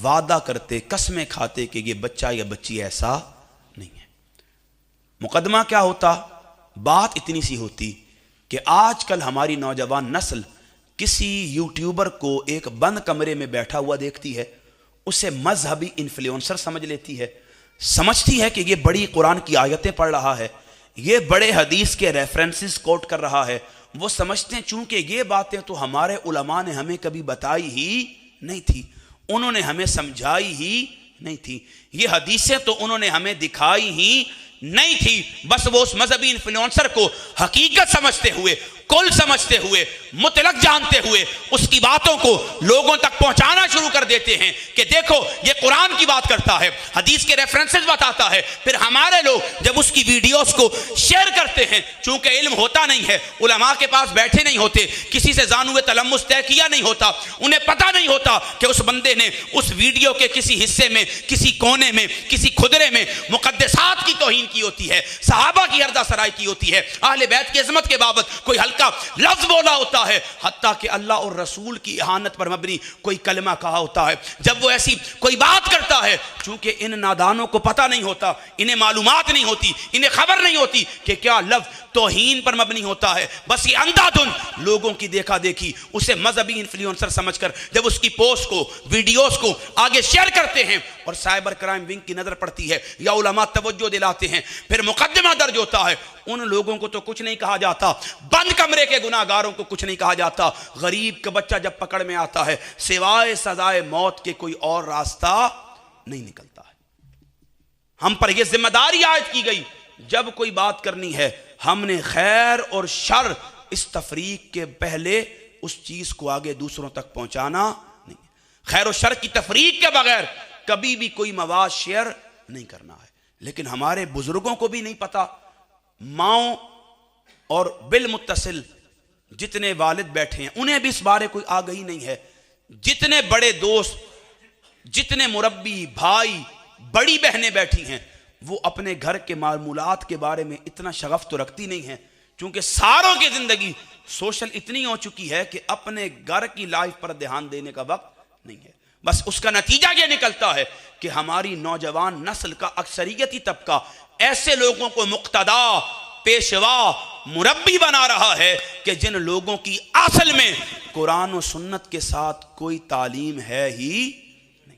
وعدہ کرتے، قسمیں کھاتے کہ یہ بچہ یا بچی ایسا نہیں ہے۔ مقدمہ کیا ہوتا؟ بات اتنی سی ہوتی کہ آج کل ہماری نوجوان نسل کسی یوٹیوبر کو ایک بند کمرے میں بیٹھا ہوا دیکھتی ہے، اسے مذہبی انفلوئنسر سمجھ لیتی ہے، سمجھتی ہے کہ یہ بڑی قرآن کی آیتیں پڑھ رہا ہے، یہ بڑے حدیث کے ریفرنسز کوٹ کر رہا ہے۔ وہ سمجھتے ہیں چونکہ یہ باتیں تو ہمارے علماء نے ہمیں کبھی بتائی ہی نہیں تھی، انہوں نے ہمیں سمجھائی ہی نہیں تھی، یہ حدیثیں تو انہوں نے ہمیں دکھائی ہی نہیں تھی۔ بس وہ اس مذہبی انفلوئنسر کو حقیقت سمجھتے ہوئے، کل سمجھتے ہوئے، مطلق جانتے ہوئے اس کی باتوں کو لوگوں تک پہنچانا شروع کر دیتے ہیں کہ دیکھو یہ قرآن کی بات کرتا ہے، حدیث کے ریفرنسز بتاتا ہے۔ پھر ہمارے لوگ جب اس کی ویڈیوز کو شیئر کرتے ہیں، چونکہ علم ہوتا نہیں ہے، علماء کے پاس بیٹھے نہیں ہوتے، کسی سے زانوے تلمس طے کیا نہیں ہوتا، انہیں پتہ نہیں ہوتا کہ اس بندے نے اس ویڈیو کے کسی حصے میں، کسی کونے میں، کسی خدرے میں مقدسات کی توہین کی ہوتی ہے، صحابہ کی ہردہ سرائی کی ہوتی ہے، اہل بیت کی عظمت کے بابت کوئی ہلکا لفظ بولا ہوتا ہے، حتیٰ کہ اللہ اور رسول کی اہانت پر مبنی کوئی کلمہ کہا ہوتا ہے۔ جب وہ ایسی کوئی بات کرتا ہے، چونکہ ان نادانوں کو پتہ نہیں ہوتا، انہیں معلومات نہیں ہوتی، انہیں خبر نہیں ہوتی کہ کیا لفظ توہین پر مبنی ہوتا ہے، بس یہ اندھا دھند لوگوں کی دیکھا دیکھی اسے مذہبی انفلوئنسر سمجھ کر جب اس کی پوسٹ کو، ویڈیوز کو آگے شیئر کرتے ہیں اور سائبر کرائم ونگ کی نظر پڑتی ہے یا علماء توجہ دلاتے ہیں، پھر مقدمہ درج ہوتا ہے۔ ان لوگوں کو تو کچھ نہیں کہا جاتا، بند کمرے کے گناہ گاروں کو کچھ نہیں کہا جاتا، غریب کا بچہ جب پکڑ میں آتا ہے سوائے سزائے موت کے کوئی اور راستہ نہیں نکلتا ہے۔ ہم پر یہ ذمہ داری عائد کی گئی، جب کوئی بات کرنی ہے ہم نے خیر اور شر اس تفریق کے پہلے اس چیز کو آگے دوسروں تک پہنچانا نہیں، خیر و شر کی تفریق کے بغیر کبھی بھی کوئی مواد شیئر نہیں کرنا ہے۔ لیکن ہمارے بزرگوں کو بھی نہیں پتا، ماؤں اور بالمتصل جتنے والد بیٹھے ہیں انہیں بھی اس بارے کوئی آگہی نہیں ہے، جتنے بڑے دوست، جتنے مربی بھائی، بڑی بہنیں بیٹھی ہیں وہ اپنے گھر کے معمولات کے بارے میں اتنا شغف تو رکھتی نہیں ہیں، چونکہ ساروں کی زندگی سوشل اتنی ہو چکی ہے کہ اپنے گھر کی لائف پر دھیان دینے کا وقت نہیں ہے۔ بس اس کا نتیجہ یہ نکلتا ہے کہ ہماری نوجوان نسل کا اکثریتی طبقہ ایسے لوگوں کو مقتدا، پیشوا، مربی بنا رہا ہے کہ جن لوگوں کی اصل میں قرآن و سنت کے ساتھ کوئی تعلیم ہے ہی نہیں،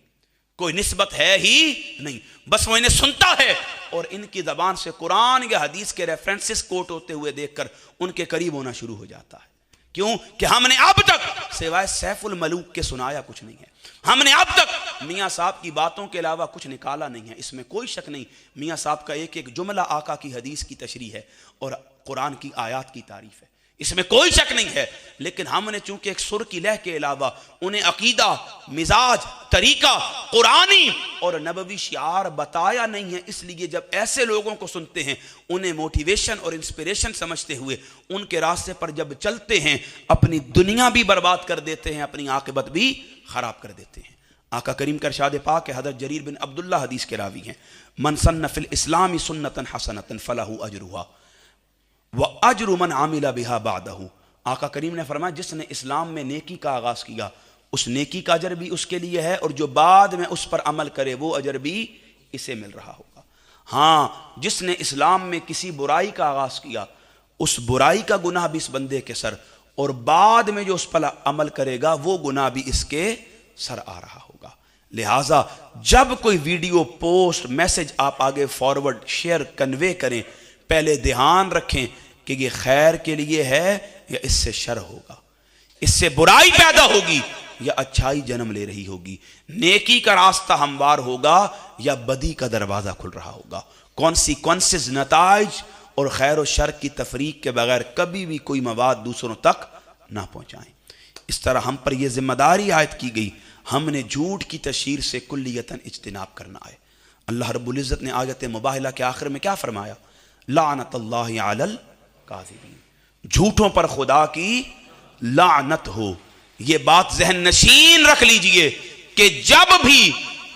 کوئی نسبت ہے ہی نہیں، بس وہ انہیں سنتا ہے اور ان کی زبان سے قرآن یا حدیث کے ریفرنسز کوٹ ہوتے ہوئے دیکھ کر ان کے قریب ہونا شروع ہو جاتا ہے۔ کیوں کہ ہم نے اب تک سوائے سیف الملوک کے سنایا کچھ نہیں ہے، ہم نے اب تک میاں صاحب کی باتوں کے علاوہ کچھ نکالا نہیں ہے۔ اس میں کوئی شک نہیں، میاں صاحب کا ایک ایک جملہ آقا کی حدیث کی تشریح ہے اور قرآن کی آیات کی تعریف ہے، اس میں کوئی شک نہیں ہے۔ لیکن ہم نے چونکہ ایک سر کی لہ کے علاوہ انہیں عقیدہ، مزاج، طریقہ، قرآنی اور نبوی شعار بتایا نہیں ہے، اس لیے جب ایسے لوگوں کو سنتے ہیں انہیں موٹیویشن اور انسپریشن سمجھتے ہوئے ان کے راستے پر جب چلتے ہیں اپنی دنیا بھی برباد کر دیتے ہیں، اپنی عاقبت بھی خراب کر دیتے ہیں۔ آقا کریم کا ارشاد پاک ہے، حضرت جریر بن عبداللہ حدیث کے راوی ہیں، من سن فی الاسلام سنتا حسنتا فلہ اجرھا وَأَجْرُ مَنْ عَمِلَ بِهَا بَعْدَهُ۔ آقا کریم نے فرمایا جس نے اسلام میں نیکی کا آغاز کیا اس نیکی کا اجر بھی اس کے لیے ہے اور جو بعد میں اس پر عمل کرے وہ اجر بھی اسے مل رہا ہوگا۔ ہاں، جس نے اسلام میں کسی برائی کا آغاز کیا اس برائی کا گناہ بھی اس بندے کے سر اور بعد میں جو اس پر عمل کرے گا وہ گناہ بھی اس کے سر آ رہا ہوگا۔ لہٰذا جب کوئی ویڈیو، پوسٹ، میسج آپ آگے فارورڈ، شیئر، کنوے کریں، پہلے دھیان رکھیں کہ یہ خیر کے لیے ہے یا اس سے شر ہوگا، اس سے برائی پیدا ہوگی یا اچھائی جنم لے رہی ہوگی، نیکی کا راستہ ہموار ہوگا یا بدی کا دروازہ کھل رہا ہوگا۔ کانسیکوینسز، نتائج اور خیر و شر کی تفریق کے بغیر کبھی بھی کوئی مواد دوسروں تک نہ پہنچائیں۔ اس طرح ہم پر یہ ذمہ داری عائد کی گئی، ہم نے جھوٹ کی تشہیر سے کلیتاً اجتناب کرنا ہے۔ اللہ رب العزت نے آیت مباہلہ کے آخر میں کیا فرمایا؟ لعنت اللہ علی الکاذبین، جھوٹوں پر خدا کی لعنت ہو۔ یہ بات ذہن نشین رکھ لیجئے کہ جب بھی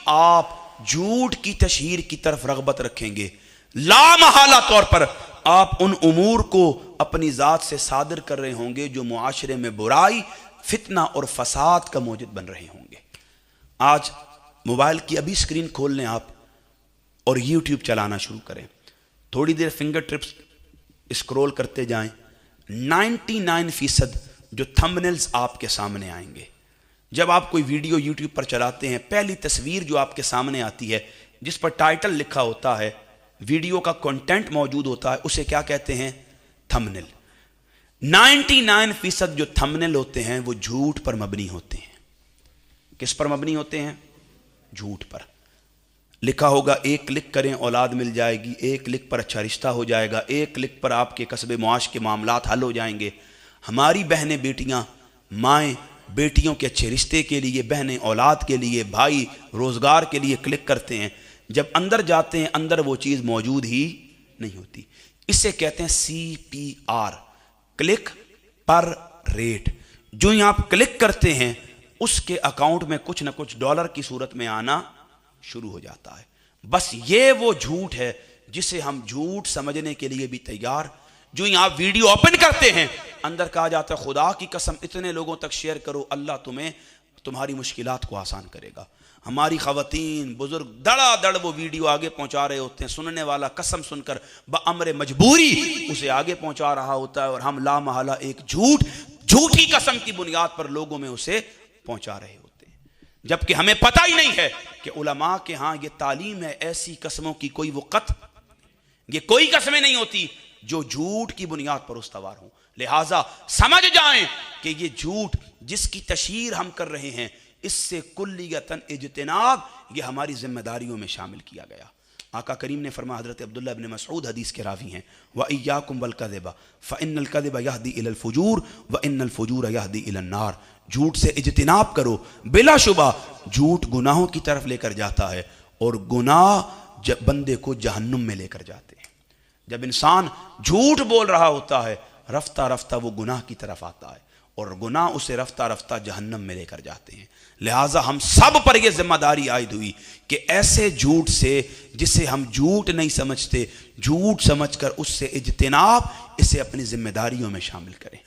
آپ جھوٹ کی تشہیر کی طرف رغبت رکھیں گے، لا محالہ طور پر آپ ان امور کو اپنی ذات سے صادر کر رہے ہوں گے جو معاشرے میں برائی، فتنہ اور فساد کا موجد بن رہے ہوں گے۔ آج موبائل کی ابھی سکرین کھول لیں آپ اور یوٹیوب چلانا شروع کریں، تھوڑی دیر فنگر ٹرپس اسکرول کرتے جائیں، 99% جو تھمبنیلز آپ کے سامنے آئیں گے۔ جب آپ کوئی ویڈیو یوٹیوب پر چلاتے ہیں، پہلی تصویر جو آپ کے سامنے آتی ہے جس پر ٹائٹل لکھا ہوتا ہے، ویڈیو کا کنٹینٹ موجود ہوتا ہے، اسے کیا کہتے ہیں؟ تھمبنیل۔ 99% جو تھمبنیل ہوتے ہیں وہ جھوٹ پر مبنی ہوتے ہیں۔ کس پر مبنی ہوتے ہیں؟ جھوٹ پر۔ لکھا ہوگا ایک کلک کریں اولاد مل جائے گی، ایک کلک پر اچھا رشتہ ہو جائے گا، ایک کلک پر آپ کے قصبے معاش کے معاملات حل ہو جائیں گے۔ ہماری بہنیں بیٹیاں، مائیں بیٹیوں کے اچھے رشتے کے لیے، بہنیں اولاد کے لیے، بھائی روزگار کے لیے کلک کرتے ہیں، جب اندر جاتے ہیں اندر وہ چیز موجود ہی نہیں ہوتی۔ اسے کہتے ہیں CPR، کلک پر ریٹ۔ جو ہی آپ کلک کرتے ہیں اس کے اکاؤنٹ میں کچھ نہ کچھ ڈالر کی صورت میں آنا شروع ہو جاتا ہے۔ بس یہ وہ جھوٹ ہے جسے ہم جھوٹ سمجھنے کے لیے بھی تیار۔ جو ہی آپ ویڈیو اوپن کرتے ہیں اندر کہا جاتا ہے خدا کی قسم اتنے لوگوں تک شیئر کرو، اللہ تمہاری مشکلات کو آسان کرے گا۔ ہماری خواتین بزرگ دڑا دڑ وہ ویڈیو آگے پہنچا رہے ہوتے ہیں، سننے والا قسم سن کر بامر مجبوری اسے آگے پہنچا رہا ہوتا ہے، اور ہم لا محالہ ایک جھوٹی قسم کی بنیاد پر لوگوں میں اسے پہنچا رہے ہوتے ہیں، جبکہ ہمیں پتہ ہی نہیں ہے کہ علماء کے ہاں یہ تعلیم ہے، ایسی قسموں کی کوئی وقت، یہ کوئی قسمیں نہیں ہوتی جو جھوٹ کی بنیاد پر استوار ہوں۔ لہٰذا سمجھ جائیں کہ یہ جھوٹ جس کی تشہیر ہم کر رہے ہیں، اس سے کلیتاً اجتناب یہ ہماری ذمہ داریوں میں شامل کیا گیا۔ آقا کریم نے فرمایا، حضرت عبداللہ ابن مسعود حدیث کے راوی ہیں، وَإِيَّاكُمْ وَالْكَذِبَ فَإِنَّ الْكَذِبَ يَهْدِي إِلَى الْفُجُورِ وَإِنَّ الْفُجُورَ يَهْدِي إِلَى النَّارِ۔ جھوٹ سے اجتناب کرو، بلا شبہ جھوٹ گناہوں کی طرف لے کر جاتا ہے، اور گناہ بندے کو جہنم میں لے کر جاتے ہیں۔ جب انسان جھوٹ بول رہا ہوتا ہے رفتہ رفتہ وہ گناہ کی طرف آتا ہے، اور گناہ اسے رفتہ رفتہ جہنم میں لے کر جاتے ہیں۔ لہٰذا ہم سب پر یہ ذمہ داری عائد ہوئی کہ ایسے جھوٹ سے جسے ہم جھوٹ نہیں سمجھتے، جھوٹ سمجھ کر اس سے اجتناب، اسے اپنی ذمہ داریوں میں شامل کریں۔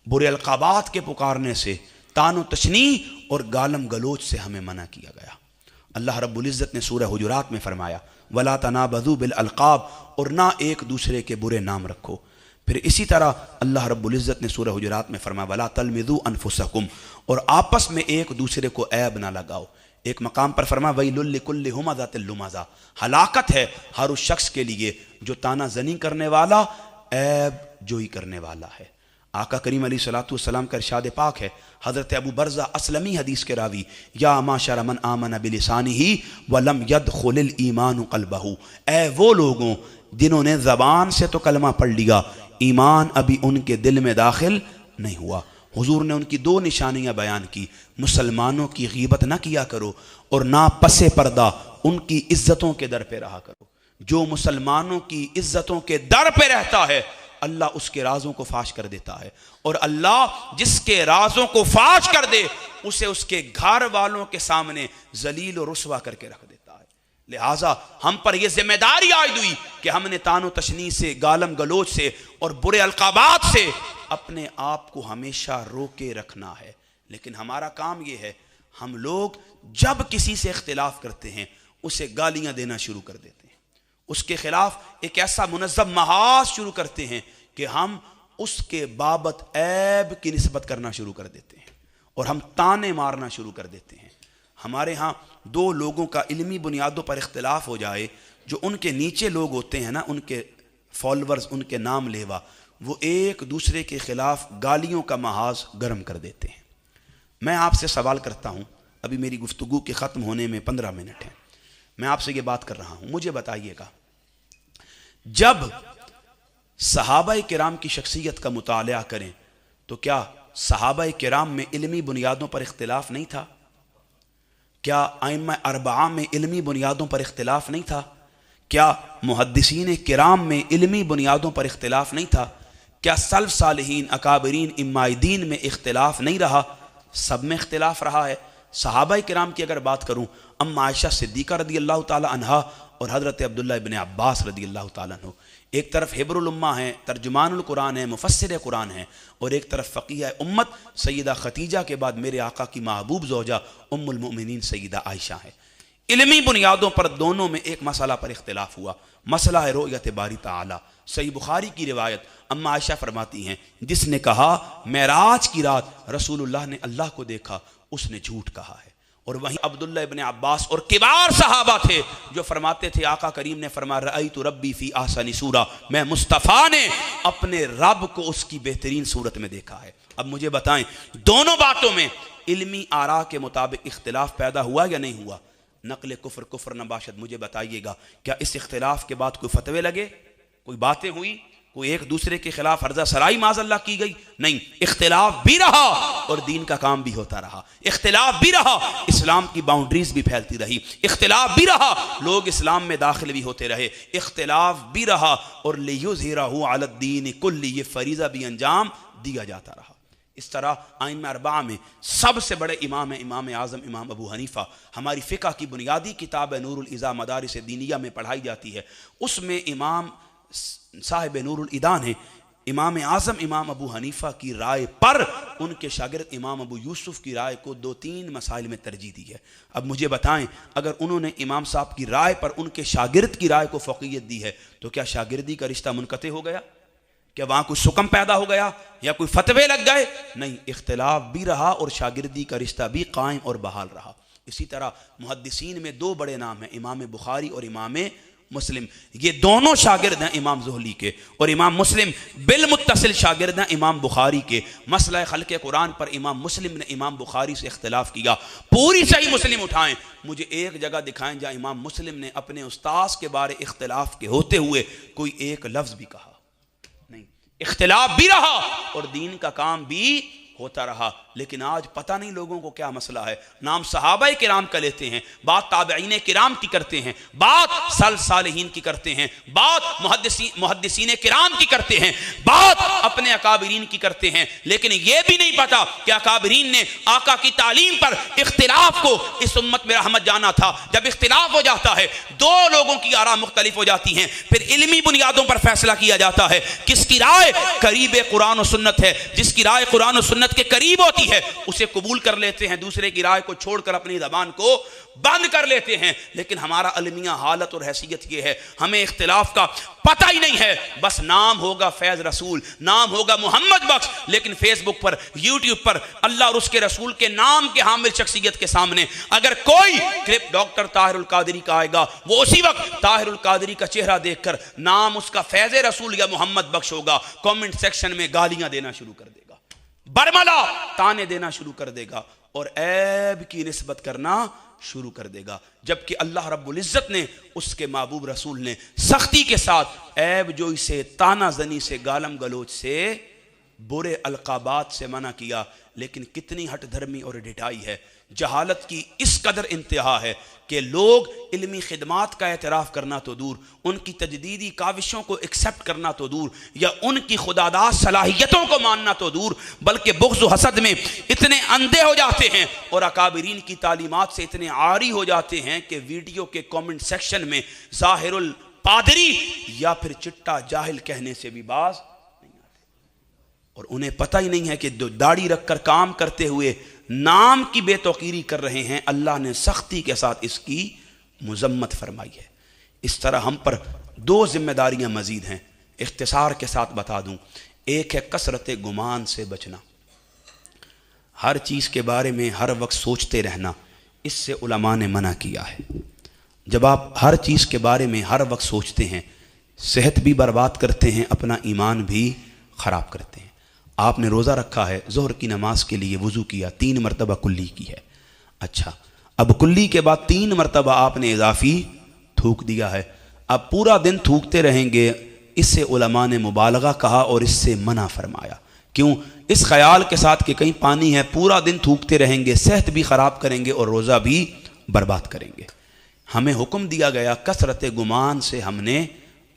برے القابات کے پکارنے سے، طعن و تشنیع اور گالم گلوچ سے ہمیں منع کیا گیا۔ اللہ رب العزت نے سورہ حجرات میں فرمایا، وَلَا تَنَابَذُوا بِالْأَلْقَابِ، اور نہ ایک دوسرے کے برے نام رکھو۔ پھر اسی طرح اللہ رب العزت نے سورہ حجرات میں فرمایا، وَلَا تَلْمِزُوا أَنفُسَكُمْ، اور آپس میں ایک دوسرے کو عیب نہ لگاؤ۔ ایک مقام پر فرمایا، وَيْلٌ لِكُلِّ هُمَزَةٍ لُمَزَةٍ، ہلاکت ہے ہر اس شخص کے لیے جو طعنہ زنی کرنے والا، عیب جوئی کرنے والا ہے۔ آقا کریم علیہ الصلوۃ والسلام کا ارشاد پاک ہے، حضرت ابو برزہ اسلمی حدیث کے راوی، یا معشر من آمن بلسانہ ولم يدخل الایمان قلبہ، اے وہ لوگوں جنہوں نے زبان سے تو کلمہ پڑھ لیا، ایمان ابھی ان کے دل میں داخل نہیں ہوا۔ حضور نے ان کی دو نشانیاں بیان کی، مسلمانوں کی غیبت نہ کیا کرو، اور نہ پس پردہ ان کی عزتوں کے در پہ رہا کرو۔ جو مسلمانوں کی عزتوں کے در پہ رہتا ہے اللہ اس کے رازوں کو فاش کر دیتا ہے، اور اللہ جس کے رازوں کو فاش کر دے اسے اس کے گھر والوں کے سامنے ذلیل و رسوا کر کے رکھ دیتا ہے۔ لہٰذا ہم پر یہ ذمہ داری عائد ہوئی کہ ہم نے طعن و تشنیع سے، گالم گلوچ سے اور برے القابات سے اپنے آپ کو ہمیشہ روکے رکھنا ہے۔ لیکن ہمارا کام یہ ہے، ہم لوگ جب کسی سے اختلاف کرتے ہیں اسے گالیاں دینا شروع کر دیتے ہیں، اس کے خلاف ایک ایسا منظم محاذ شروع کرتے ہیں کہ ہم اس کے بابت عیب کی نسبت کرنا شروع کر دیتے ہیں، اور ہم تانے مارنا شروع کر دیتے ہیں۔ ہمارے ہاں دو لوگوں کا علمی بنیادوں پر اختلاف ہو جائے، جو ان کے نیچے لوگ ہوتے ہیں نا، ان کے فالورز، ان کے نام لیوا، وہ ایک دوسرے کے خلاف گالیوں کا محاذ گرم کر دیتے ہیں۔ میں آپ سے سوال کرتا ہوں، ابھی میری گفتگو کے ختم ہونے میں 15 منٹ ہیں، میں آپ سے یہ بات کر رہا ہوں، مجھے بتائیے گا، جب صحابہ کرام کی شخصیت کا مطالعہ کریں تو کیا صحابہ کرام میں علمی بنیادوں پر اختلاف نہیں تھا؟ کیا ائمہ اربعہ میں علمی بنیادوں پر اختلاف نہیں تھا؟ کیا محدثین کرام میں علمی بنیادوں پر اختلاف نہیں تھا؟ کیا سلف صالحین اکابرین امام دین میں اختلاف نہیں رہا؟ سب میں اختلاف رہا ہے۔ صحابہ کرام کی اگر بات کروں، ام عائشہ صدیقہ رضی اللہ تعالی عنہا اور حضرت عبداللہ ابن عباس رضی اللہ تعالیٰ عنہ، ایک طرف حبر الامہ ہیں، ترجمان القرآن ہیں، مفسر قرآن ہیں، اور ایک طرف فقیہ امت سیدہ خدیجہ کے بعد میرے آقا کی محبوب زوجہ ام المؤمنین سیدہ عائشہ ہیں۔ علمی بنیادوں پر دونوں میں ایک مسئلہ پر اختلاف ہوا، مسئلہ ہے رؤیت باری تعالی۔ صحیح بخاری کی روایت، اما عائشہ فرماتی ہیں جس نے کہا معراج کی رات رسول اللہ نے اللہ کو دیکھا، اس نے جھوٹ کہا ہے۔ اور وہیں عبداللہ ابن عباس اور کبار صحابہ تھے جو فرماتے تھے آقا کریم نے فرمایا رأیت ربی فی احسن صورہ، میں مصطفیٰ نے اپنے رب کو اس کی بہترین صورت میں دیکھا ہے۔ اب مجھے بتائیں دونوں باتوں میں علمی آراء کے مطابق اختلاف پیدا ہوا یا نہیں ہوا؟ نقل کفر نہ باشد، مجھے بتائیے گا کیا اس اختلاف کے بعد کوئی فتوے لگے، کوئی باتیں ہوئی، کوئی ایک دوسرے کے خلاف عرضہ سرائی معاذ اللہ کی گئی؟ نہیں، اختلاف بھی رہا اور دین کا کام بھی ہوتا رہا، اختلاف بھی رہا، اسلام کی باؤنڈریز بھی پھیلتی رہی، اختلاف بھی رہا، لوگ اسلام میں داخل بھی ہوتے رہے، اختلاف بھی رہا، اور لِيُظْهِرَهُ عَلَى الدِّينِ كُلِّهِ، یہ فریضہ بھی انجام دیا جاتا رہا۔ اس طرح ائمہ اربعہ میں سب سے بڑے امام ہیں امام اعظم امام ابو حنیفہ۔ ہماری فقہ کی بنیادی کتاب نور الاذا مدارس دینیہ میں پڑھائی جاتی ہے، اس میں امام صاحب نور الادان ہیں، امام اعظم امام ابو حنیفہ کی رائے پر ان کے شاگرد امام ابو یوسف کی رائے کو 2-3 مسائل میں ترجیح دی ہے۔ اب مجھے بتائیں اگر انہوں نے امام صاحب کی رائے پر ان کے شاگرد کی رائے کو فوقیت دی ہے تو کیا شاگردی کا رشتہ منقطع ہو گیا؟ کیا وہاں کوئی سکم پیدا ہو گیا یا کوئی فتوے لگ گئے؟ نہیں، اختلاف بھی رہا اور شاگردی کا رشتہ بھی قائم اور بحال رہا۔ اسی طرح محدثین میں 2 بڑے نام ہیں، امام بخاری اور امام مسلم، یہ دونوں شاگرد ہیں امام زہلی کے، اور امام مسلم بالمتصل شاگرد ہیں امام بخاری کے۔ مسئلہ خلق قرآن پر امام مسلم نے امام بخاری سے اختلاف کیا، پوری صحیح مسلم اٹھائیں، مجھے ایک جگہ دکھائیں جہاں امام مسلم نے اپنے استاذ کے بارے اختلاف کے ہوتے ہوئے کوئی ایک لفظ بھی کہا نہیں۔ اختلاف بھی رہا اور دین کا کام بھی ہوتا رہا، لیکن آج پتہ نہیں لوگوں کو کیا مسئلہ ہے، نام صحابہ کرام کا لیتے ہیں، بات تابعین کرام کی کرتے ہیں، بات سلف صالحین کی کرتے ہیں، بات محدثین کرام کی کرتے ہیں، بات اپنے اکابرین کی کرتے ہیں، لیکن یہ بھی نہیں پتا کہ اکابرین نے آقا کی تعلیم پر اختلاف کو اس امت میں رحمت جانا تھا۔ جب اختلاف ہو جاتا ہے، 2 لوگوں کی آراء مختلف ہو جاتی ہیں، پھر علمی بنیادوں پر فیصلہ کیا جاتا ہے، کس کی رائے قریب قرآن و سنت ہے، جس کی رائے قرآن و سنت کے قریب ہوتی ہے اسے قبول کر لیتے ہیں، دوسرے کی رائے کو چھوڑ کر اپنی زبان کو بند کر لیتے ہیں۔ لیکن ہمارا المیہ حالت اور حیثیت یہ ہے، ہمیں اختلاف کا پتہ ہی نہیں ہے، بس نام ہوگا فیض رسول، نام ہوگا محمد بخش، لیکن فیس بک پر یوٹیوب پر اللہ اور اس کے رسول کے نام کے حامل شخصیت کے سامنے اگر کوئی کلپ ڈاکٹر طاہر القادری کا آئے گا، وہ اسی وقت طاہر القادری کا چہرہ دیکھ کر نام اس کا فیض رسول یا محمد بخش ہوگا، کامنٹ سیکشن میں گالیاں دینا شروع کر دے گا، برملا تانے دینا شروع کر دے گا اور عیب کی نسبت کرنا شروع کر دے گا، جبکہ اللہ رب العزت نے اس کے محبوب رسول نے سختی کے ساتھ عیب جوئی سے، تانا زنی سے، گالم گلوچ سے، برے القابات سے منع کیا۔ لیکن کتنی ہٹ دھرمی اور ڈھٹائی ہے، جہالت کی اس قدر انتہا ہے کہ لوگ علمی خدمات کا اعتراف کرنا تو دور، ان کی تجدیدی کاوشوں کو ایکسپٹ کرنا تو دور، یا ان کی خداداد صلاحیتوں کو ماننا تو دور، بلکہ بغض و حسد میں اتنے اندھے ہو جاتے ہیں اور اکابرین کی تعلیمات سے اتنے عاری ہو جاتے ہیں کہ ویڈیو کے کامنٹ سیکشن میں ظاہر الپادری یا پھر چٹا جاہل کہنے سے بھی باز نہیں آتے، اور انہیں پتہ ہی نہیں ہے کہ داڑھی رکھ کر کام کرتے ہوئے نام کی بے توقیری کر رہے ہیں، اللہ نے سختی کے ساتھ اس کی مذمت فرمائی ہے۔ اس طرح ہم پر 2 ذمہ داریاں مزید ہیں، اختصار کے ساتھ بتا دوں۔ ایک ہے کثرت گمان سے بچنا، ہر چیز کے بارے میں ہر وقت سوچتے رہنا، اس سے علماء نے منع کیا ہے۔ جب آپ ہر چیز کے بارے میں ہر وقت سوچتے ہیں، صحت بھی برباد کرتے ہیں، اپنا ایمان بھی خراب کرتے ہیں۔ آپ نے روزہ رکھا ہے، ظہر کی نماز کے لیے وضو کیا، 3 مرتبہ کلی کی ہے، اچھا اب کلی کے بعد 3 مرتبہ آپ نے اضافی تھوک دیا ہے، اب پورا دن تھوکتے رہیں گے، اس سے علماء نے مبالغہ کہا اور اس سے منع فرمایا کیوں؟ اس خیال کے ساتھ کہ کہیں پانی ہے، پورا دن تھوکتے رہیں گے، صحت بھی خراب کریں گے اور روزہ بھی برباد کریں گے۔ ہمیں حکم دیا گیا کثرت گمان سے ہم نے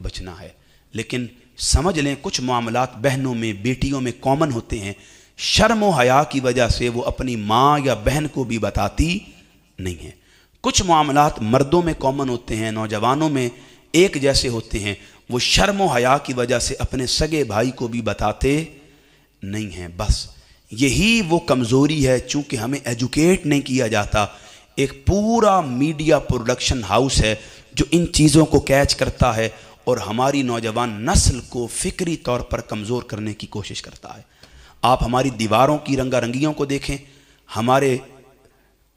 بچنا ہے، لیکن سمجھ لیں کچھ معاملات بہنوں میں، بیٹیوں میں کامن ہوتے ہیں، شرم و حیا کی وجہ سے وہ اپنی ماں یا بہن کو بھی بتاتی نہیں ہیں۔ کچھ معاملات مردوں میں کامن ہوتے ہیں، نوجوانوں میں ایک جیسے ہوتے ہیں، وہ شرم و حیا کی وجہ سے اپنے سگے بھائی کو بھی بتاتے نہیں ہیں۔ بس یہی وہ کمزوری ہے، چونکہ ہمیں ایجوکیٹ نہیں کیا جاتا۔ ایک پورا میڈیا پروڈکشن ہاؤس ہے جو ان چیزوں کو کیچ کرتا ہے اور ہماری نوجوان نسل کو فکری طور پر کمزور کرنے کی کوشش کرتا ہے۔ آپ ہماری دیواروں کی رنگا رنگیوں کو دیکھیں، ہمارے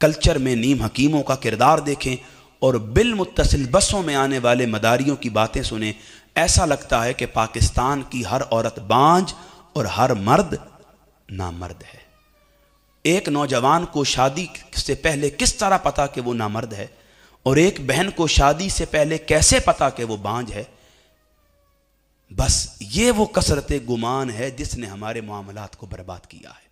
کلچر میں نیم حکیموں کا کردار دیکھیں، اور بالمتصل بسوں میں آنے والے مداریوں کی باتیں سنیں، ایسا لگتا ہے کہ پاکستان کی ہر عورت بانجھ اور ہر مرد نامرد ہے۔ ایک نوجوان کو شادی سے پہلے کس طرح پتا کہ وہ نامرد ہے، اور ایک بہن کو شادی سے پہلے کیسے پتا کہ وہ بانجھ ہے؟ بس یہ وہ کثرت گمان ہے جس نے ہمارے معاملات کو برباد کیا ہے۔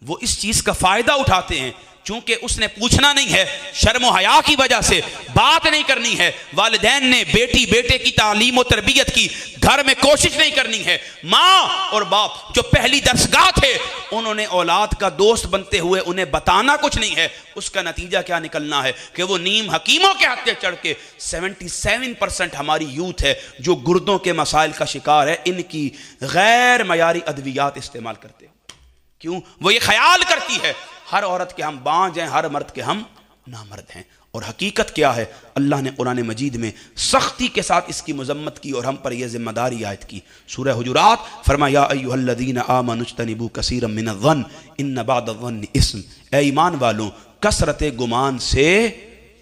وہ اس چیز کا فائدہ اٹھاتے ہیں، چونکہ اس نے پوچھنا نہیں ہے، شرم و حیا کی وجہ سے بات نہیں کرنی ہے، والدین نے بیٹی بیٹے کی تعلیم و تربیت کی، گھر میں کوشش نہیں کرنی ہے۔ ماں اور باپ جو پہلی درسگاہ تھے، انہوں نے اولاد کا دوست بنتے ہوئے انہیں بتانا کچھ نہیں ہے۔ اس کا نتیجہ کیا نکلنا ہے کہ وہ نیم حکیموں کے ہتھے چڑھ کے 77% ہماری یوتھ ہے جو گردوں کے مسائل کا شکار ہے، ان کی غیر معیاری ادویات استعمال کرتے ہیں۔ کیوں؟ وہ یہ خیال کرتی ہے ہر عورت کے ہم بانجھ ہیں، ہر مرد کے ہم نامرد ہیں۔ اور حقیقت کیا ہے؟ اللہ نے قرآن مجید میں سختی کے ساتھ اس کی مذمت کی اور ہم پر یہ ذمہ داری عائد کی۔ سورہ حجرات فرمایا، یا ایھا الذین آمنوا اجتنبوا کثیرا من الظن ان بعض الظن اثم، اے ایمان والوں کثرت گمان سے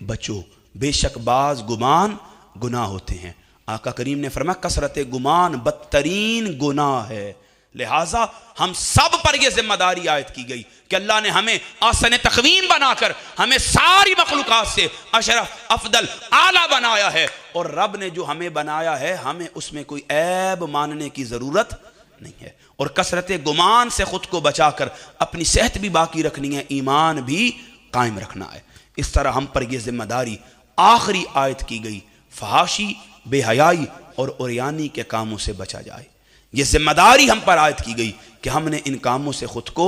بچو، بے شک بعض گمان گناہ ہوتے ہیں۔ آقا کریم نے فرمایا کثرت گمان بدترین گناہ ہے۔ لہٰذا ہم سب پر یہ ذمہ داری عائد کی گئی کہ اللہ نے ہمیں احسن تقویم بنا کر ہمیں ساری مخلوقات سے اشرف افضل اعلیٰ بنایا ہے، اور رب نے جو ہمیں بنایا ہے ہمیں اس میں کوئی عیب ماننے کی ضرورت نہیں ہے، اور کثرت گمان سے خود کو بچا کر اپنی صحت بھی باقی رکھنی ہے، ایمان بھی قائم رکھنا ہے۔ اس طرح ہم پر یہ ذمہ داری آخری عائد کی گئی، فحاشی، بے حیائی اور عریانی کے کاموں سے بچا جائے۔ یہ ذمہ داری ہم پر عائد کی گئی کہ ہم نے ان کاموں سے خود کو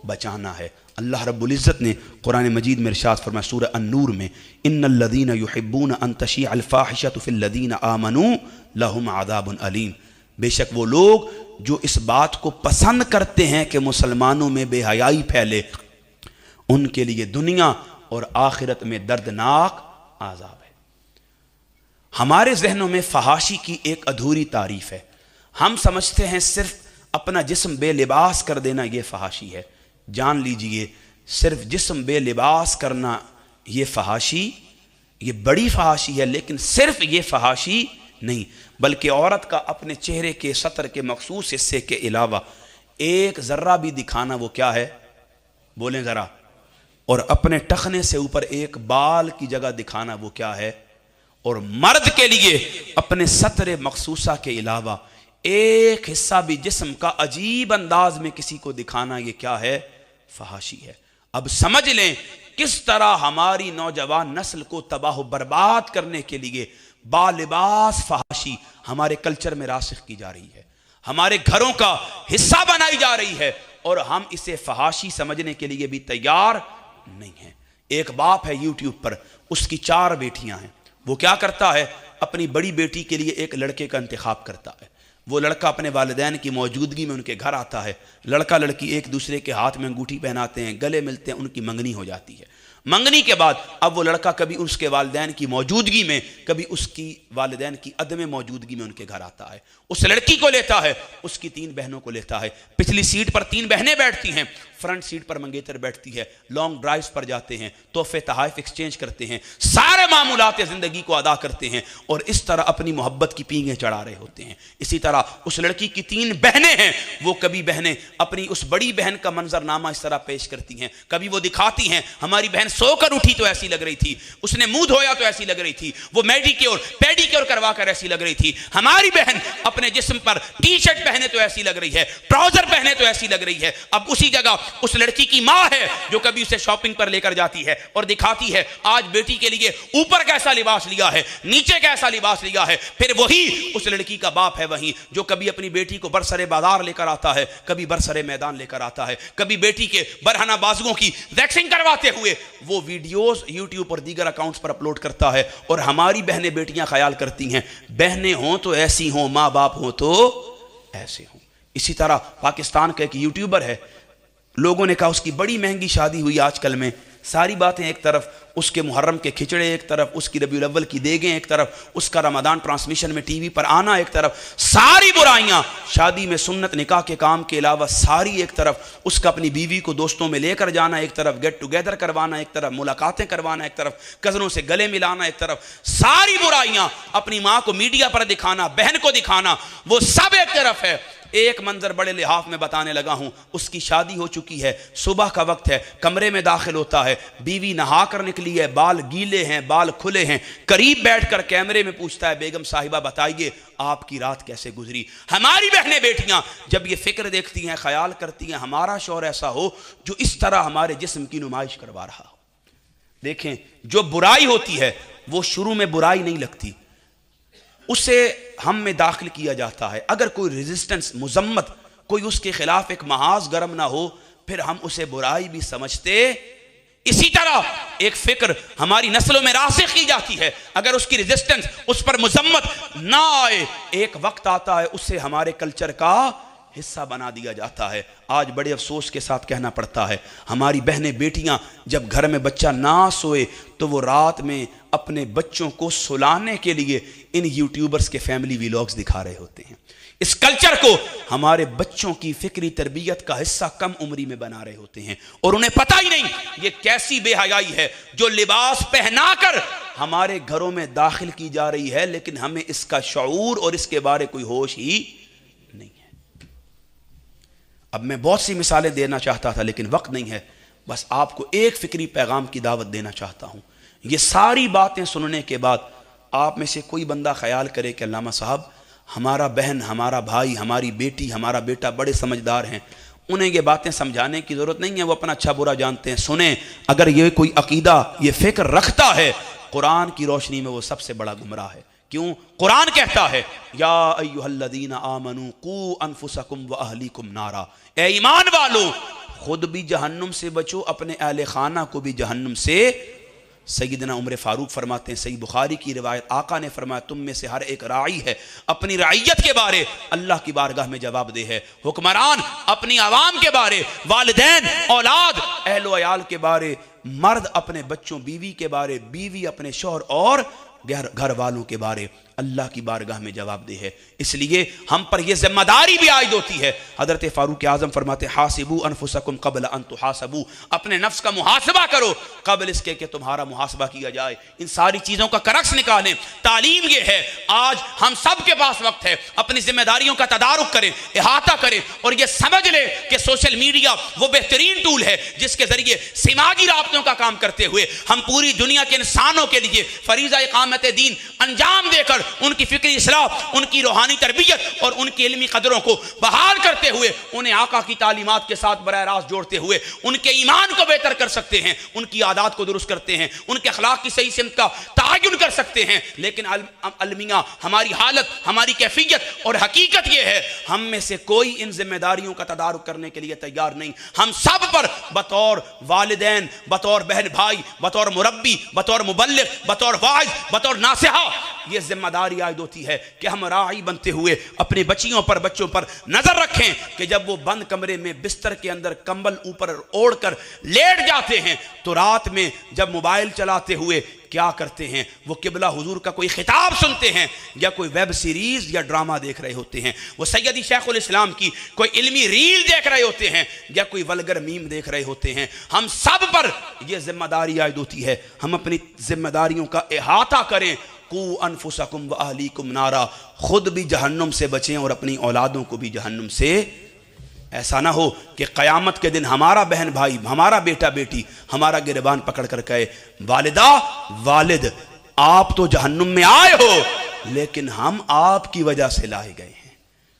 بچانا ہے۔ اللہ رب العزت نے قرآن مجید میں ارشاد فرمایا سورہ النور میں، ان الذین یحبون ان تشیع الفاحشۃ فی الذین آمنوا لہم عذاب علیم، بے شک وہ لوگ جو اس بات کو پسند کرتے ہیں کہ مسلمانوں میں بے حیائی پھیلے، ان کے لیے دنیا اور آخرت میں دردناک عذاب ہے۔ ہمارے ذہنوں میں فحاشی کی ایک ادھوری تعریف ہے۔ ہم سمجھتے ہیں صرف اپنا جسم بے لباس کر دینا یہ فحاشی ہے۔ جان لیجئے صرف جسم بے لباس کرنا یہ فحاشی، یہ بڑی فحاشی ہے، لیکن صرف یہ فحاشی نہیں، بلکہ عورت کا اپنے چہرے کے سطر کے مخصوص حصے کے علاوہ ایک ذرہ بھی دکھانا وہ کیا ہے؟ بولیں ذرا۔ اور اپنے ٹخنے سے اوپر ایک بال کی جگہ دکھانا وہ کیا ہے؟ اور مرد کے لیے اپنے سطر مخصوصہ کے علاوہ ایک حصہ بھی جسم کا عجیب انداز میں کسی کو دکھانا یہ کیا ہے؟ فحاشی ہے۔ اب سمجھ لیں کس طرح ہماری نوجوان نسل کو تباہ و برباد کرنے کے لیے بالباس فحاشی ہمارے کلچر میں راسخ کی جا رہی ہے، ہمارے گھروں کا حصہ بنائی جا رہی ہے، اور ہم اسے فحاشی سمجھنے کے لیے بھی تیار نہیں ہیں۔ ایک باپ ہے یوٹیوب پر، اس کی 4 بیٹیاں ہیں، وہ کیا کرتا ہے؟ اپنی بڑی بیٹی کے لیے ایک لڑکے کا انتخاب کرتا ہے۔ وہ لڑکا اپنے والدین کی موجودگی میں ان کے گھر آتا ہے، لڑکا لڑکی ایک دوسرے کے ہاتھ میں انگوٹھی پہناتے ہیں، گلے ملتے ہیں، ان کی منگنی ہو جاتی ہے۔ منگنی کے بعد اب وہ لڑکا کبھی اس کے والدین کی موجودگی میں، کبھی اس کی والدین کی عدم موجودگی میں ان کے گھر آتا ہے۔ اس لڑکی کو لیتا ہے، اس کی 3 بہنوں کو لیتا ہے، پچھلی سیٹ پر 3 بہنیں بیٹھتی ہیں، فرنٹ سیٹ پر منگیتر بیٹھتی ہے، لانگ ڈرائیوز پر جاتے ہیں، تحفے تحائف ایکسچینج کرتے ہیں، سارے معمولات زندگی کو ادا کرتے ہیں اور اس طرح اپنی محبت کی پینگیں چڑھا رہے ہوتے ہیں۔ اسی طرح اس لڑکی کی 3 بہنیں ہیں، وہ کبھی بہنیں اپنی اس بڑی بہن کا منظرنامہ اس طرح پیش کرتی ہیں، کبھی وہ دکھاتی ہیں ہماری بہن سو کر اٹھی تو ایسی لگ رہی تھی، اس نے منہ دھویا تو ایسی لگ رہی تھی، وہ میڈیکیور پیڈیکیور کروا کر ایسی لگ رہی تھی، ہماری بہن اپنے جسم پر ٹی شرٹ پہنے تو ایسی لگ رہی ہے، ٹراؤزر پہنے تو ایسی لگ رہی ہے۔ اب اسی جگہ اس لڑکی کی ماں ہے جو کبھی اسے شاپنگ پر لے کر جاتی ہے اور دکھاتی ہے آج بیٹی کے لیے اوپر کیسا لباس لیا ہے، نیچے کیسا لباس لیا ہے۔ پھر وہی اس لڑکی کا باپ ہے وہیں جو کبھی اپنی بیٹی کو برسر بازار لے کر آتا ہے، کبھی برسر میدان لے کر آتا ہے، کبھی بیٹی کے برہنہ بازوؤں کی ویکسنگ کرواتے ہوئے وہ ویڈیوز یوٹیوب اور دیگر اکاؤنٹس پر اپلوڈ کرتا ہے، اور ہماری بہنیں بیٹیاں خیال کرتی ہیں بہنیں ہوں تو ایسی ہوں، ماں باپ ہوں تو ایسے ہوں۔ اسی طرح پاکستان کا ایک یوٹیوبر ہے، لوگوں نے کہا اس کی بڑی مہنگی شادی ہوئی آج کل میں، ساری باتیں ایک طرف، اس کے محرم کے کھچڑے ایک طرف، اس کی ربیع الاول کی دیگیں ایک طرف، اس کا رمضان ٹرانسمیشن میں ٹی وی پر آنا ایک طرف، ساری برائیاں شادی میں سنت نکاح کے کام کے علاوہ ساری ایک طرف، اس کا اپنی بیوی کو دوستوں میں لے کر جانا ایک طرف، گیٹ ٹوگیدر کروانا ایک طرف، ملاقاتیں کروانا ایک طرف، کزنوں سے گلے ملانا ایک طرف، ساری برائیاں، اپنی ماں کو میڈیا پر دکھانا، بہن کو دکھانا، وہ سب ایک طرف ہے۔ ایک منظر بڑے لحاف میں بتانے لگا ہوں، اس کی شادی ہو چکی ہے، صبح کا وقت ہے، کمرے میں داخل ہوتا ہے، بیوی نہا کر نکلی ہے، بال گیلے ہیں، بال کھلے ہیں، قریب بیٹھ کر کیمرے میں پوچھتا ہے بیگم صاحبہ بتائیے آپ کی رات کیسے گزری۔ ہماری بہنیں بیٹیاں جب یہ فکر دیکھتی ہیں، خیال کرتی ہیں ہمارا شوہر ایسا ہو جو اس طرح ہمارے جسم کی نمائش کروا رہا ہو۔ دیکھیں جو برائی ہوتی ہے وہ شروع میں برائی نہیں لگتی، اسے ہم میں داخل کیا جاتا ہے، اگر کوئی ریزسٹنس، مذمت، کوئی اس کے خلاف ایک محاذ گرم نہ ہو پھر ہم اسے برائی بھی سمجھتے۔ اسی طرح ایک فکر ہماری نسلوں میں راسخ کی جاتی ہے، اگر اس کی ریزسٹنس، اس پر مذمت نہ آئے، ایک وقت آتا ہے اسے ہمارے کلچر کا حصہ بنا دیا جاتا ہے۔ آج بڑے افسوس کے ساتھ کہنا پڑتا ہے ہماری بہنیں بیٹیاں جب گھر میں بچہ نہ سوئے تو وہ رات میں اپنے بچوں کو سلانے کے لیے ان یوٹیوبرز کے فیملی ویلاگز دکھا رہے ہوتے ہیں۔ اس کلچر کو ہمارے بچوں کی فکری تربیت کا حصہ کم عمری میں بنا رہے ہوتے ہیں اور انہیں پتہ ہی نہیں یہ کیسی بے حیائی ہے جو لباس پہنا کر ہمارے گھروں میں داخل کی جا رہی ہے، لیکن ہمیں اس کا شعور اور اس کے بارے کوئی ہوش ہی نہیں ہے۔ اب میں بہت سی مثالیں دینا چاہتا تھا لیکن وقت نہیں ہے، بس آپ کو ایک فکری پیغام کی دعوت دینا چاہتا ہوں۔ یہ ساری باتیں سننے کے بعد آپ میں سے کوئی بندہ خیال کرے کہ علامہ صاحب ہمارا بہن، ہمارا بھائی، ہماری بیٹی، ہمارا بیٹا بڑے سمجھدار ہیں، انہیں یہ باتیں سمجھانے کی ضرورت نہیں ہے، وہ اپنا اچھا برا جانتے ہیں، سنیں۔ اگر یہ کوئی عقیدہ، یہ فکر رکھتا ہے، قرآن کی روشنی میں وہ سب سے بڑا گمراہ ہے۔ کیوں؟ قرآن کہتا ہے یا ایھا الذین آمنوا قوا انفسکم واہلیکم نارا، اے ایمان والو خود بھی جہنم سے بچو، اپنے اہل خانہ کو بھی جہنم سے۔ سیدنا عمر فاروق فرماتے ہیں، صحیح بخاری کی روایت، آقا نے فرمایا تم میں سے ہر ایک راعی ہے، اپنی رعیت کے بارے اللہ کی بارگاہ میں جواب دہ ہے، حکمران اپنی عوام کے بارے، والدین، اولاد، اہل و عیال کے بارے، مرد اپنے بچوں بیوی کے بارے، بیوی اپنے شوہر اور گھر والوں کے بارے اللہ کی بارگاہ میں جواب دہ ہے۔ اس لیے ہم پر یہ ذمہ داری بھی عائد ہوتی ہے۔ حضرت فاروق اعظم فرماتے حاسبوا انفسکم قبل ان تحاسبوا، اپنے نفس کا محاسبہ کرو قبل اس کے کہ تمہارا محاسبہ کیا جائے۔ ان ساری چیزوں کا کرکس نکالیں۔ تعلیم یہ ہے، آج ہم سب کے پاس وقت ہے، اپنی ذمہ داریوں کا تدارک کریں، احاطہ کریں اور یہ سمجھ لیں کہ سوشل میڈیا وہ بہترین ٹول ہے جس کے ذریعے سماجی رابطوں کا کام کرتے ہوئے ہم پوری دنیا کے انسانوں کے لیے فریضہ اقامت دین انجام دے کر ان کی فکری اصلاح، ان کی روحانی تربیت اور ان کی علمی قدروں کو بحال کرتے ہوئے انہیں آقا کی تعلیمات کے ساتھ براہ راست جوڑتے ہوئے ان کے ایمان کو بہتر کر سکتے ہیں، ان کی عادات کو درست کرتے ہیں، ان کے اخلاق کی صحیح سمت کا تعین کر سکتے ہیں۔ لیکن المیہ ہماری حالت، ہماری کیفیت اور حقیقت یہ ہے ہم میں سے کوئی ان ذمہ داریوں کا تدارک کرنے کے لیے تیار نہیں۔ ہم سب پر بطور والدین، بطور بہن بھائی، بطور مربی، بطور مبلغ، بطور واعظ، بطور ناصحہ یہ ذمہ داری عائد ہوتی ہے کہ ہم راعی بنتے ہوئے اپنے بچوں پر نظر رکھیں کہ جب وہ بند کمرے میں بستر کے اندر کمبل اوپر اوڑھ کر لیٹ جاتے ہیں تو رات میں جب موبائل چلاتے ہوئے کیا کرتے ہیں؟ وہ قبلہ حضور کا کوئی خطاب سنتے ہیں یا کوئی ویب سیریز یا ڈرامہ دیکھ رہے ہوتے ہیں، وہ سیدی شیخ الاسلام کی کوئی علمی ریل دیکھ رہے ہوتے ہیں یا کوئی ولگر میم دیکھ رہے ہوتے ہیں۔ ہم سب پر یہ ذمہ داری عائد ہوتی ہے، ہم اپنی ذمہ داریوں کا احاطہ کریں۔ قو انفسکم و اہلیکم نارا، خود بھی جہنم سے بچیں اور اپنی اولادوں کو بھی جہنم سے۔ ایسا نہ ہو کہ قیامت کے دن ہمارا بہن بھائی، ہمارا بیٹا بیٹی ہمارا گریبان پکڑ کر کہے والدہ والد آپ تو جہنم میں آئے ہو لیکن ہم آپ کی وجہ سے لائے گئے ہیں،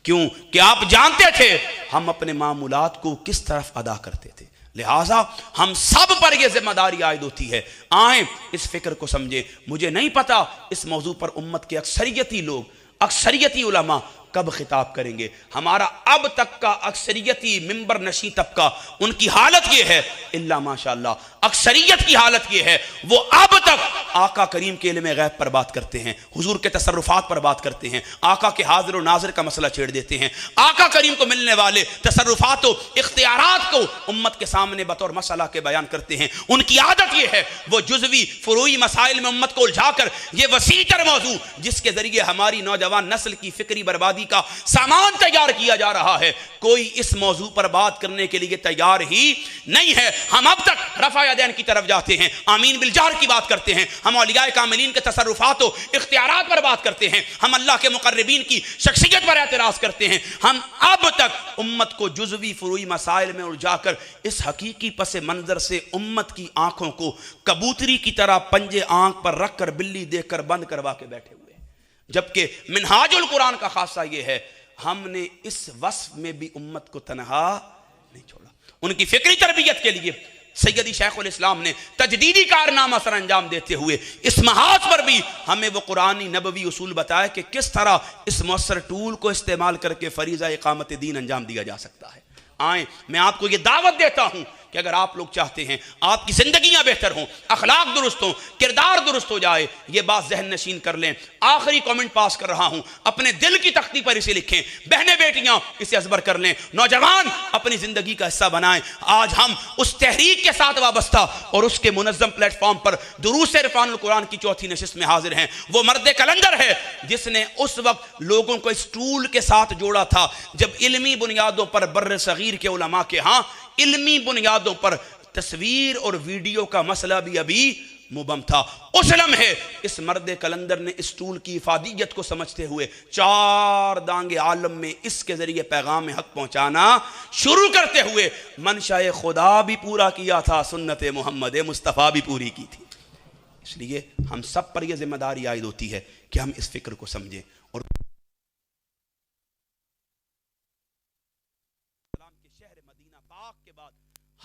کیوں کہ آپ جانتے تھے ہم اپنے معمولات کو کس طرف ادا کرتے تھے۔ لہٰذا ہم سب پر یہ ذمہ داری عائد ہوتی ہے۔ آئیں اس فکر کو سمجھیں۔ مجھے نہیں پتا اس موضوع پر امت کے اکثریتی لوگ، اکثریتی علماء کب خطاب کریں گے۔ ہمارا اب تک کا اکثریتی ممبر نشین طبقہ، ان کی حالت یہ ہے، الا ماشاءاللہ اکثریت کی حالت یہ ہے، وہ اب تک آقا کریم کے علم غیب پر بات کرتے ہیں، حضور کے تصرفات پر بات کرتے ہیں، آقا کے حاضر و ناظر کا مسئلہ چھیڑ دیتے ہیں، آقا کریم کو ملنے والے تصرفات و اختیارات کو امت کے سامنے بطور مسئلہ کے بیان کرتے ہیں۔ ان کی عادت یہ ہے، وہ جزوی فروعی مسائل میں امت کو الجھا کر یہ وسیع تر موضوع جس کے ذریعے ہماری نوجوان نسل کی فکری بربادی کا سامان تیار کیا جا رہا ہے، کوئی اس موضوع پر بات کرنے کے لیے تیار ہی نہیں ہے۔ ہم اب تک رفع یدین کی طرف جاتے ہیں، آمین بالجہر کی بات کرتے ہیں، ہم اولیاء کاملین کے تصرفات و اختیارات پر بات کرتے ہیں، ہم اللہ کے مقربین کی شخصیت پر اعتراض کرتے ہیں۔ ہم اب تک امت کو جزوی فروعی مسائل میں الجھا کر اس حقیقی پس منظر سے امت کی آنکھوں کو کبوتری کی طرح پنجے آنکھ پر رکھ کر بلی دیکھ کر بند کروا کے بیٹھے ہوئے، جبکہ منہاج القرآن کا خاصہ یہ ہے ہم نے اس وصف میں بھی امت کو تنہا نہیں چھوڑا۔ ان کی فکری تربیت کے لیے سیدی شیخ الاسلام نے تجدیدی کارنامہ سر انجام دیتے ہوئے اس محاذ پر بھی ہمیں وہ قرآنی نبوی اصول بتایا کہ کس طرح اس مؤثر ٹول کو استعمال کر کے فریضہ اقامت دین انجام دیا جا سکتا ہے۔ آئیں میں آپ کو یہ دعوت دیتا ہوں کہ اگر آپ لوگ چاہتے ہیں آپ کی زندگیاں بہتر ہوں، اخلاق درست ہوں، کردار درست ہو جائے، یہ بات ذہن نشین کر لیں۔ آخری کامنٹ پاس کر رہا ہوں، اپنے دل کی تختی پر اسے لکھیں، بہنیں بیٹیاں اسے ازبر کر لیں، نوجوان اپنی زندگی کا حصہ بنائیں۔ آج ہم اس تحریک کے ساتھ وابستہ اور اس کے منظم پلیٹ فارم پر دروس عرفان القرآن کی چوتھی نشست میں حاضر ہیں۔ وہ مرد کلندر ہے جس نے اس وقت لوگوں کو اس ٹول کے ساتھ جوڑا تھا جب علمی بنیادوں پر بر صغیر کے علماء کے ہاں علمی بنیادوں پر تصویر اور ویڈیو کا مسئلہ بھی ابھی مبہم تھا۔ اس لمحے اس مرد کلندر نے اس ٹول کی افادیت کو سمجھتے ہوئے 4 دانگ عالم میں اس کے ذریعے پیغام حق پہنچانا شروع کرتے ہوئے منشاء خدا بھی پورا کیا تھا، سنت محمد مصطفیٰ بھی پوری کی تھی۔ اس لیے ہم سب پر یہ ذمہ داری عائد ہوتی ہے کہ ہم اس فکر کو سمجھیں اور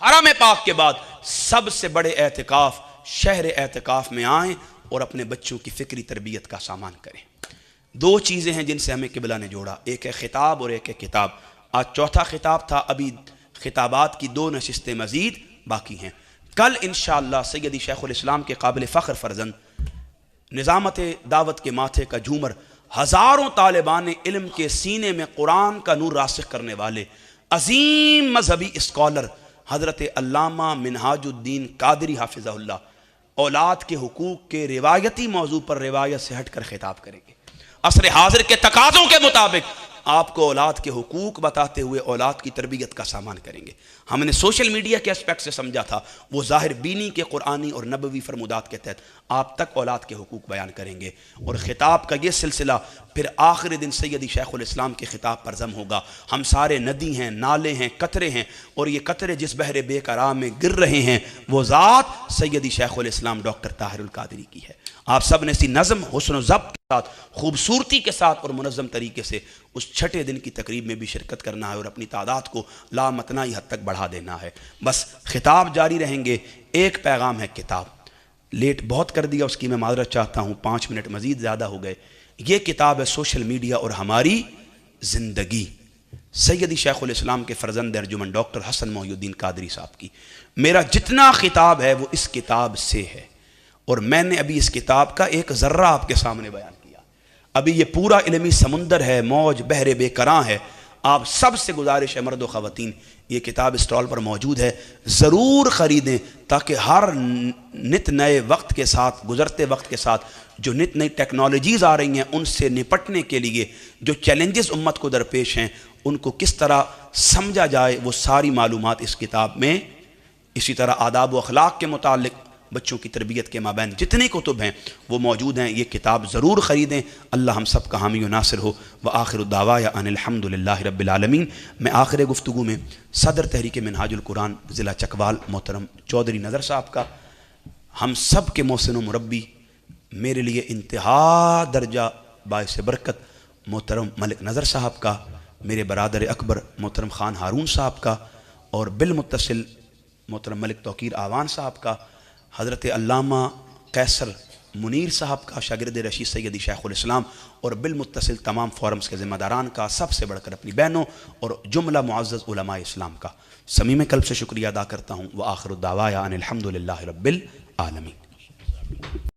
حرم پاک کے بعد سب سے بڑے اعتکاف شہر اعتکاف میں آئیں اور اپنے بچوں کی فکری تربیت کا سامان کریں۔ 2 چیزیں ہیں جن سے ہمیں قبلہ نے جوڑا، ایک ہے خطاب اور ایک ہے کتاب۔ آج چوتھا خطاب تھا، ابھی خطابات کی 2 نشستیں مزید باقی ہیں۔ کل انشاءاللہ سیدی شیخ الاسلام کے قابل فخر فرزند، نظامت دعوت کے ماتھے کا جھومر، ہزاروں طالبان علم کے سینے میں قرآن کا نور راسخ کرنے والے عظیم مذہبی اسکالر حضرت علامہ منہاج الدین قادری حافظہ اللہ اولاد کے حقوق کے روایتی موضوع پر روایت سے ہٹ کر خطاب کریں گے۔ عصر حاضر کے تقاضوں کے مطابق آپ کو اولاد کے حقوق بتاتے ہوئے اولاد کی تربیت کا سامان کریں گے۔ ہم نے سوشل میڈیا کے اسپیکٹ سے سمجھا تھا، وہ ظاہر بینی کے قرآنی اور نبوی فرمودات کے تحت آپ تک اولاد کے حقوق بیان کریں گے، اور خطاب کا یہ سلسلہ پھر آخری دن سیدی شیخ الاسلام کے خطاب پر ضم ہوگا۔ ہم سارے ندی ہیں، نالے ہیں، قطرے ہیں، اور یہ قطرے جس بحر بے قرار میں گر رہے ہیں وہ ذات سیدی شیخ الاسلام ڈاکٹر طاہر القادری کی ہے۔ آپ سب نے اسی نظم، حسن و ضبط کے ساتھ، خوبصورتی کے ساتھ اور منظم طریقے سے اس 6 دن کی تقریب میں بھی شرکت کرنا ہے اور اپنی تعداد کو لامتناہی حد تک بڑھا دینا ہے۔ بس خطاب جاری رہیں گے۔ ایک پیغام ہے کتاب، لیٹ بہت کر دیا، اس کی میں معذرت چاہتا ہوں، 5 منٹ مزید زیادہ ہو گئے۔ یہ کتاب ہے سوشل میڈیا اور ہماری زندگی، سیدی شیخ الاسلام کے فرزند ارجمن ڈاکٹر حسن محی الدین قادری صاحب کی۔ میرا جتنا خطاب ہے وہ اس کتاب سے ہے، اور میں نے ابھی اس کتاب کا ایک ذرہ آپ کے سامنے بیان کیا۔ ابھی یہ پورا علمی سمندر ہے، موج بحر بے کراں ہے۔ آپ سب سے گزارش ہے مرد و خواتین، یہ کتاب اسٹال پر موجود ہے، ضرور خریدیں تاکہ ہر نت نئے وقت کے ساتھ، گزرتے وقت کے ساتھ جو نت نئی ٹیکنالوجیز آ رہی ہیں ان سے نپٹنے کے لیے جو چیلنجز امت کو درپیش ہیں ان کو کس طرح سمجھا جائے، وہ ساری معلومات اس کتاب میں. اسی طرح آداب و اخلاق کے متعلق بچوں کی تربیت کے مابین جتنی کتب ہیں وہ موجود ہیں. یہ کتاب ضرور خریدیں. اللہ ہم سب کا حامی و ناصر ہو. وآخر الدعوایا ان الحمد للہ رب العالمین. میں آخر گفتگو میں صدر تحریک منہاج القرآن ضلع چکوال محترم چودھری نظر صاحب کا، ہم سب کے محسن و مربی، میرے لیے انتہا درجہ باعث برکت محترم ملک نظر صاحب کا، میرے برادر اکبر محترم خان ہارون صاحب کا، اور بالمتصل محترم ملک توقیر آوان صاحب کا، حضرت علامہ قیصر منیر صاحب کا، شاگرد رشید سیدی شیخ الاسلام، اور بالمتصل تمام فورمز کے ذمہ داران کا، سب سے بڑھ کر اپنی بہنوں اور جملہ معزز علماء اسلام کا صمیم قلب سے شکریہ ادا کرتا ہوں. وآخر الدعوایا ان الحمد للہ رب العالمین.